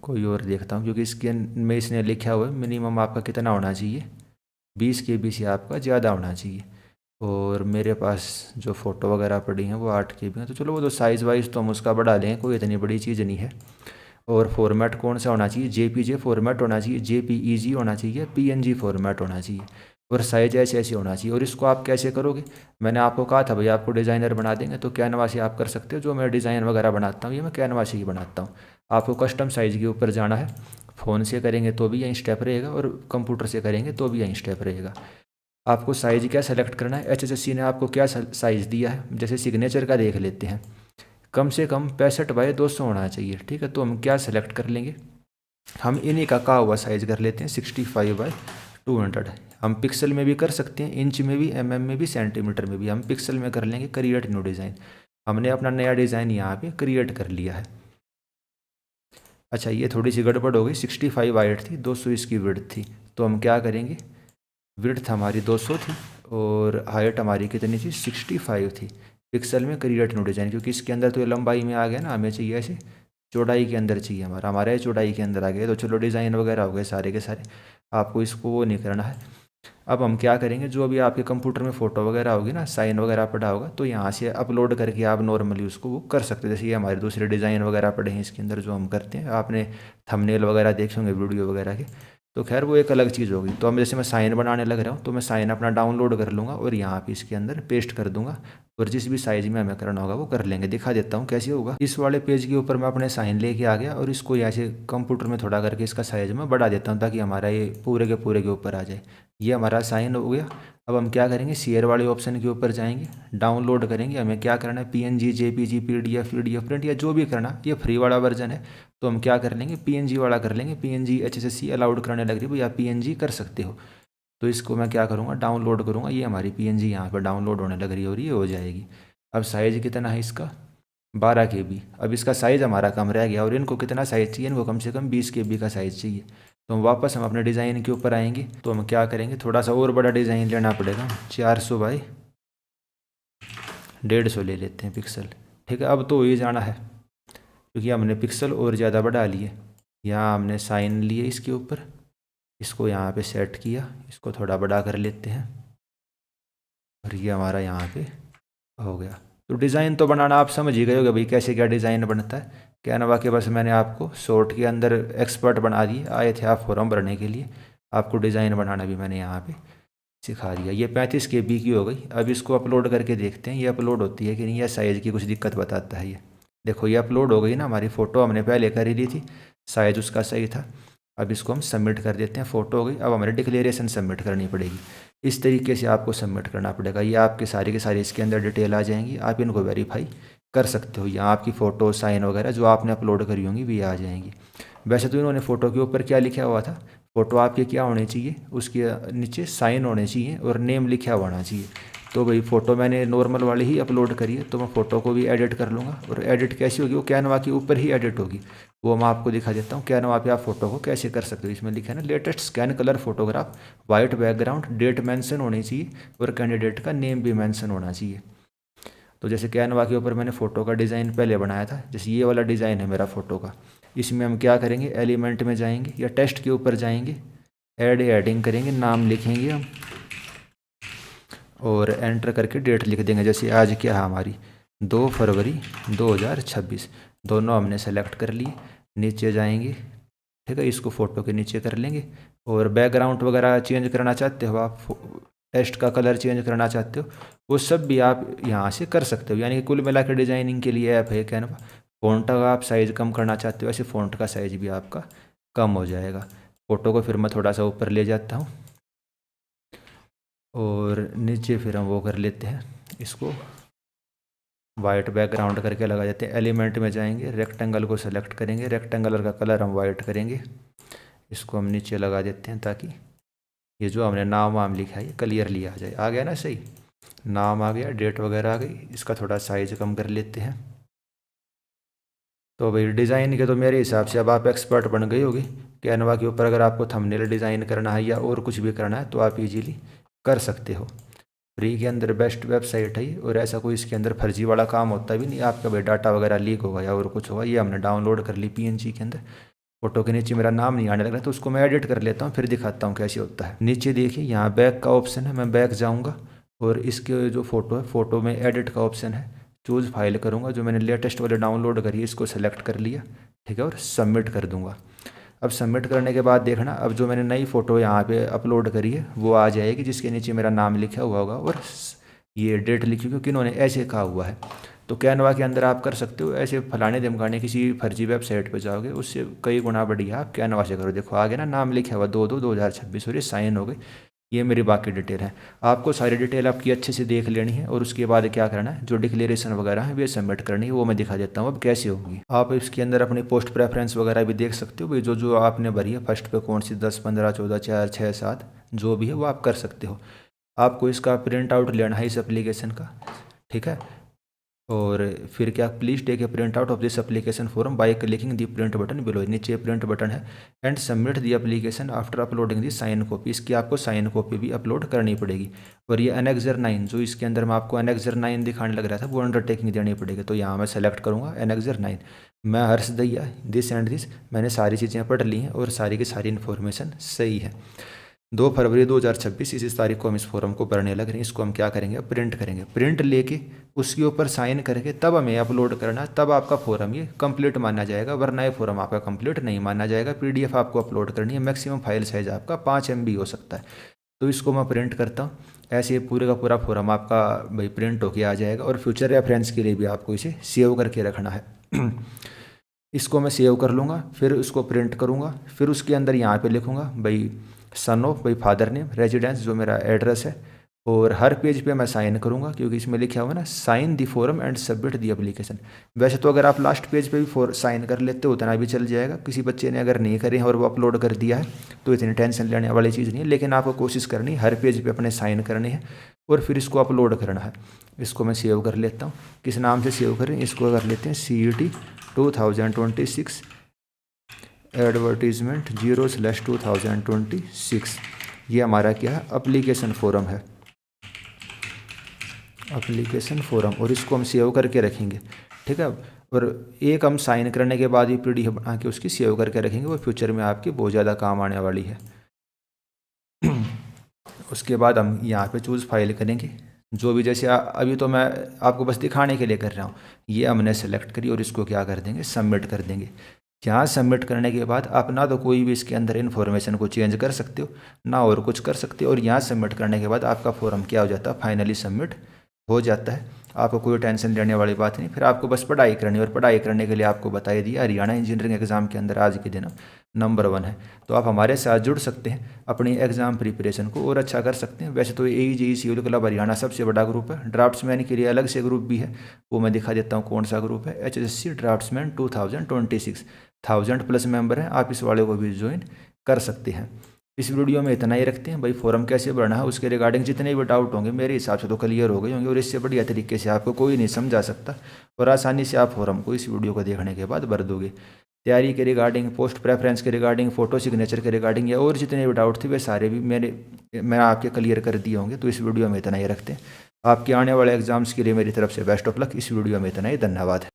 S1: कोई और देखता हूँ, क्योंकि इसके में इसने लिखा हुआ है मिनिमम आपका कितना होना चाहिए, 20 KB से आपका ज़्यादा होना चाहिए। और मेरे पास जो फ़ोटो वगैरह पड़ी हैं वो 8 KB हैं। तो चलो वो तो साइज़ वाइज तो हम उसका बढ़ा लेंगे, कोई इतनी बड़ी चीज़ नहीं है। और फॉर्मेट कौन सा होना चाहिए, JPG फॉर्मेट होना चाहिए, JPEG होना चाहिए, PNG फॉर्मेट होना चाहिए, और साइज ऐसे ऐसे होना चाहिए। और इसको आप कैसे करोगे, मैंने आपको कहा था भाई आपको डिज़ाइनर बना देंगे, तो कैनवा से आप कर सकते हो। जो मैं डिज़ाइन वगैरह बनाता हूँ ये मैं कैनवा से ही बनाता हूँ। आपको कस्टम साइज़ के ऊपर जाना है। फ़ोन से करेंगे तो भी यही स्टेप रहेगा, और कंप्यूटर से करेंगे तो भी यही स्टेप रहेगा। आपको साइज़ क्या सेलेक्ट करना है, HSSC ने आपको क्या साइज़ दिया है। जैसे सिग्नेचर का देख लेते हैं, कम से कम 65 बाय 200 होना चाहिए। ठीक है, तो हम क्या सेलेक्ट कर लेंगे, हम इन्हीं का कहा हुआ साइज़ कर लेते हैं 65/200। हम पिक्सल में भी कर सकते हैं, इंच में भी, mm में भी, सेंटीमीटर में भी। हम पिक्सल में कर लेंगे क्रिएट न्यू डिज़ाइन। हमने अपना नया डिज़ाइन यहाँ पे क्रिएट कर लिया है। अच्छा, ये थोड़ी सी गड़बड़ हो गई। 65 हाइट थी, 200 इसकी विड्थ थी। तो हम क्या करेंगे, विड्थ हमारी 200 थी और हाइट हमारी कितनी थी, 65 थी। पिक्सल में क्रिएट न्यू डिज़ाइन, क्योंकि इसके अंदर तो ये लंबाई में आ गया ना, हमें चाहिए ऐसे चौड़ाई के अंदर चाहिए। हमारा ये चौड़ाई के अंदर आ गया। तो चलो डिज़ाइन वगैरह हो गए सारे के सारे, आपको इसको वो नहीं करना है। अब हम क्या करेंगे, जो भी आपके कंप्यूटर में फ़ोटो वगैरह होगी ना, साइन वगैरह पड़ा होगा, तो यहाँ से अपलोड करके आप नॉर्मली उसको वो कर सकते हैं। जैसे ये हमारे दूसरे डिज़ाइन वगैरह पड़े हैं इसके अंदर जो हम करते हैं, आपने थंबनेल वगैरह देखे होंगे वीडियो वगैरह के। तो खैर वो एक अलग चीज़ होगी। तो हम जैसे मैं साइन बनाने लग रहा हूँ, तो मैं साइन अपना डाउनलोड कर लूँगा और यहाँ पे इसके अंदर पेस्ट कर दूँगा, और जिस भी साइज़ में हमें करना होगा वो कर लेंगे। दिखा देता हूँ कैसे होगा। इस वाले पेज के ऊपर मैं अपने साइन लेके आ गया और इसको यहाँ से कंप्यूटर में थोड़ा करके इसका साइज़ में बढ़ा देता हूँ, ताकि हमारा ये पूरे के ऊपर आ जाए। ये हमारा साइन हो गया। अब हम क्या करेंगे, शेयर वाले ऑप्शन के ऊपर जाएंगे, डाउनलोड करेंगे। हमें क्या करना है, PNG, JPG, PDF, PDF print या जो भी करना, ये फ्री वाला वर्जन है। तो हम क्या कर लेंगे, PNG वाला कर लेंगे। PNG HSC अलाउड कराने लग रही है, या PNG कर सकते हो। तो इसको मैं क्या करूँगा, डाउनलोड करूँगा। ये हमारी PNG यहाँ पर डाउनलोड होने लग रही है और ये हो जाएगी। अब साइज़ कितना है इसका, 12 KB। अब इसका साइज़ हमारा कम रह गया, और इनको कितना साइज़ चाहिए, इनको कम से कम 20 KB का साइज़ चाहिए। तो वापस हम अपने डिज़ाइन के ऊपर आएंगे। तो हम क्या करेंगे, थोड़ा सा और बड़ा डिज़ाइन लेना पड़ेगा। 400/150 ले लेते हैं पिक्सल। ठीक है, अब तो ये जाना है, क्योंकि हमने पिक्सल और ज़्यादा बढ़ा लिए। यहाँ हमने साइन लिए इसके ऊपर, इसको यहाँ पे सेट किया, इसको थोड़ा बड़ा कर लेते हैं, और ये हमारा यहाँ पे हो गया। तो डिज़ाइन तो बनाना आप समझ ही गए होगे भाई, कैसे क्या डिज़ाइन बनता है। कैनवा के बस मैंने आपको शॉर्ट के अंदर एक्सपर्ट बना दिए। आए थे आप फॉर्म भरने के लिए, आपको डिज़ाइन बनाना भी मैंने यहाँ पे सिखा दिया। ये 35 KB की हो गई। अब इसको अपलोड करके देखते हैं ये अपलोड होती है कि नहीं, या साइज़ की कुछ दिक्कत बताता है। ये देखो, ये अपलोड हो गई ना। हमारी फ़ोटो हमने पहले कर ही ली थी, साइज़ उसका सही था। अब इसको हम सबमिट कर देते हैं। फ़ोटो हो गई। अब हमें डिक्लेरेशन सबमिट करनी पड़ेगी। इस तरीके से आपको सबमिट करना पड़ेगा। ये आपके सारी के सारी इसके अंदर डिटेल आ जाएंगी, आप इनको वेरीफाई कर सकते हो। यहाँ आपकी फ़ोटो, साइन वगैरह जो आपने अपलोड करी होंगी भी आ जाएंगी। वैसे तो इन्होंने फ़ोटो के ऊपर क्या लिखा हुआ था, फ़ोटो आपके क्या होनी चाहिए, उसके नीचे साइन होने चाहिए और नेम लिखा हुआ होना चाहिए। तो भाई फ़ोटो मैंने नॉर्मल वाली ही अपलोड करी है, तो मैं फ़ोटो को भी एडिट कर लूँगा। और एडिट कैसी होगी, वो कैनवा के ऊपर ही एडिट होगी। वो मैं आपको दिखा देता हूँ कैनवा पे आप फ़ोटो को कैसे कर सकते हो। इसमें लिखा है ना, latest scan colour photograph, white background, date mention होनी चाहिए और कैंडिडेट का नेम भी मेंशन होना चाहिए। तो जैसे कैनवा के ऊपर मैंने फ़ोटो का डिज़ाइन पहले बनाया था, जैसे ये वाला डिज़ाइन है मेरा फ़ोटो का। इसमें हम क्या करेंगे, एलिमेंट में जाएंगे या टेस्ट के ऊपर जाएंगे, ऐड हेडिंग करेंगे, नाम लिखेंगे हम और एंटर करके डेट लिख देंगे। जैसे आज क्या है हमारी, 2 फरवरी 2026। दोनों हमने सेलेक्ट कर लिए। नीचे जाएंगे, ठीक है, इसको फ़ोटो के नीचे कर लेंगे। और बैकग्राउंड वगैरह चेंज करना चाहते हो आप, टेस्ट का कलर चेंज करना चाहते हो, वो सब भी आप यहाँ से कर सकते हो। यानी कि कुल मिला के डिज़ाइनिंग के लिए ऐप है कैनवा। फ़ॉन्ट का आप साइज़ कम करना चाहते हो, ऐसे फ़ॉन्ट का साइज़ भी आपका कम हो जाएगा। फ़ोटो को फिर मैं थोड़ा सा ऊपर ले जाता हूँ और नीचे फिर हम वो कर लेते हैं, इसको वाइट बैकग्राउंड करके लगा देते हैं। एलिमेंट में जाएंगे, रेक्टेंगल को सेलेक्ट करेंगे, रेक्टेंगल का कलर हम वाइट करेंगे। इसको हम नीचे लगा देते हैं ताकि ये जो हमने नाम वाम लिखा है ये क्लियरली आ जाए। आ गया ना सही, नाम आ गया, डेट वगैरह आ गई। इसका थोड़ा साइज़ कम कर लेते हैं। तो भाई डिज़ाइन के तो मेरे हिसाब से अब आप एक्सपर्ट बन गई होगी कैनवा के ऊपर। अगर आपको थंबनेल डिज़ाइन करना है या और कुछ भी करना है तो आप इजीली कर सकते हो। फ्री के अंदर बेस्ट वेबसाइट है और ऐसा कोई इसके अंदर फर्जी वाला काम होता भी नहीं। आपका भाई डाटा वगैरह लीक होगा या और कुछ होगा। ये हमने डाउनलोड कर ली PNG के अंदर। फ़ोटो के नीचे मेरा नाम नहीं आने लग रहा, तो उसको मैं एडिट कर लेता हूँ, फिर दिखाता हूँ कैसे होता है। नीचे देखिए यहाँ बैक का ऑप्शन है, मैं बैक जाऊँगा और इसके जो फ़ोटो है, फ़ोटो में एडिट का ऑप्शन है, चूज़ फाइल करूँगा। जो मैंने लेटेस्ट वाले डाउनलोड करी है इसको सेलेक्ट कर लिया, ठीक है, और सबमिट कर दूँगा। अब सबमिट करने के बाद देखना, अब जो मैंने नई फ़ोटो यहाँ पे अपलोड करी है वो आ जाएगी, जिसके नीचे मेरा नाम लिखा हुआ होगा और ये डेट लिखी हुई, क्योंकि इन्होंने ऐसे कहा हुआ है। तो कैनवा के अंदर आप कर सकते हो ऐसे। फलाने धमकाने किसी फर्जी वेबसाइट पे जाओगे, उससे कई गुना बढ़िया आप कैनवा से करो। देखो आ गया ना, नाम लिखा हुआ 2/2/2026 और ये साइन हो गई। ये मेरी बाकी डिटेल है। आपको सारी डिटेल आपकी अच्छे से देख लेनी है और उसके बाद क्या करना है, जो डिक्लेरेशन वगैरह है वे सबमिट करनी है, वो मैं दिखा देता हूँ अब कैसे होगी। आप इसके अंदर अपनी पोस्ट प्रेफरेंस वगैरह भी देख सकते हो भाई, जो जो आपने भरी है फर्स्ट पे कौन सी 10, 15, 14, 4, 6, 7 जो भी है वो आप कर सकते हो। आपको इसका प्रिंट आउट लेना है इस एप्लीकेशन का, ठीक है। और फिर क्या, please take a print out of this application form by clicking the print button below, नीचे प्रिंट बटन है, and submit the application after uploading the sign copy. इसकी आपको साइन कॉपी भी अपलोड करनी पड़ेगी। और ये एनेक्सर 9 जो इसके अंदर मैं आपको एनेक्सर 9 दिखाने लग रहा था, वो अंडरटेकिंग देनी पड़ेगी। तो यहाँ मैं सेलेक्ट करूँगा एनेक्सर 9। मैं हर्ष दैया, दिस एंड दिस, मैंने सारी चीज़ें पढ़ ली हैं और सारी की सारी इन्फॉर्मेशन सही है। 2 फरवरी 2026 इस तारीख को हम इस फॉर्म को भरने लग रहे हैं। इसको हम क्या करेंगे, प्रिंट करेंगे। प्रिंट लेके उसके ऊपर साइन करके तब हमें अपलोड करना, तब आपका फॉर्म ये कंप्लीट माना जाएगा, वरना ये फॉर्म आपका कंप्लीट नहीं माना जाएगा। पीडीएफ आपको अपलोड करनी है, मैक्सिमम फाइल साइज आपका 5 MB हो सकता है। तो इसको मैं प्रिंट करता हूँ। ऐसे पूरे का पूरा फॉर्म आपका भाई प्रिंट होके आ जाएगा। और फ्यूचर रेफरेंस के लिए भी आपको इसे सेव करके रखना है। इसको मैं सेव कर लूँगा, फिर उसको प्रिंट करूँगा, फिर उसके अंदर यहाँ पे लिखूँगा भाई सन ऑफ, भाई फादर नेम, रेजिडेंस जो मेरा एड्रेस है, और हर पेज पे मैं साइन करूँगा क्योंकि इसमें लिखा हुआ ना sign the form and submit the application. वैसे तो अगर आप लास्ट पेज पे भी साइन कर लेते हो उतना भी चल जाएगा। किसी बच्चे ने अगर नहीं करे और वो अपलोड कर दिया है तो इतनी टेंशन लेने वाली चीज़ नहीं है, लेकिन आपको कोशिश करनी है हर पेज पे अपने साइन करने हैं और फिर इसको अपलोड करना है। इसको मैं सेव कर लेता हूँ। किस नाम से सेव करें, इसको कर लेते हैं CET 2026 एडवर्टीजमेंट 0/2026। ये हमारा क्या है, एप्लीकेशन फॉर्म है, एप्लीकेशन फॉर्म। और इसको हम सेव करके रखेंगे, ठीक है। और एक हम साइन करने के बाद ये PDF बना के उसकी सेव करके रखेंगे, वो फ्यूचर में आपकी बहुत ज़्यादा काम आने वाली है। उसके बाद हम यहाँ पे चूज़ फाइल करेंगे, जो भी जैसे अभी तो मैं आपको बस दिखाने के लिए कर रहा हूँ। ये हमने सेलेक्ट करी और इसको क्या कर देंगे, सबमिट कर देंगे। यहाँ सबमिट करने के बाद आप ना तो कोई भी इसके अंदर इन्फॉर्मेशन को चेंज कर सकते हो, ना और कुछ कर सकते हो। और यहाँ सबमिट करने के बाद आपका फॉर्म क्या हो जाता है, फाइनली सबमिट हो जाता है। आपको कोई टेंशन लेने वाली बात नहीं। फिर आपको बस पढ़ाई करनी है, और पढ़ाई करने के लिए आपको बताई दिया हरियाणा इंजीनियरिंग एग्ज़ाम के अंदर आज के दिन नंबर 1 है। तो आप हमारे साथ जुड़ सकते हैं, अपनी एग्ज़ाम प्रिपरेशन को और अच्छा कर सकते हैं। वैसे तो AE सिविल क्लब हरियाणा सबसे बड़ा ग्रुप है। ड्राफ्ट्समैन के लिए अलग से ग्रुप भी है, वो मैं दिखा देता हूँ कौन सा ग्रुप है। HSC ड्राफ्ट्समैन 2026 1000+ मेंबर हैं। आप इस वाले को भी ज्वाइन कर सकते हैं। इस वीडियो में इतना ही रखते हैं भाई। फॉर्म कैसे भरना है उसके रिगार्डिंग जितने भी डाउट होंगे मेरे हिसाब से तो क्लियर हो गए होंगे, और इससे बढ़िया तरीके से आपको कोई नहीं समझा सकता, और आसानी से आप फॉर्म को इस वीडियो को देखने के बाद भर दोगे। तैयारी के रिगार्डिंग, पोस्ट प्रेफरेंस के रिगार्डिंग, फ़ोटो सिग्नेचर के रिगार्डिंग, या और जितने भी डाउट थे वे सारे भी मैंने आपके क्लियर कर दिए होंगे। तो इस वीडियो में इतना ही रखते हैं। आपके आने वाले एग्जाम्स के लिए मेरी तरफ से बेस्ट ऑफ लक। इस वीडियो में इतना ही, धन्यवाद।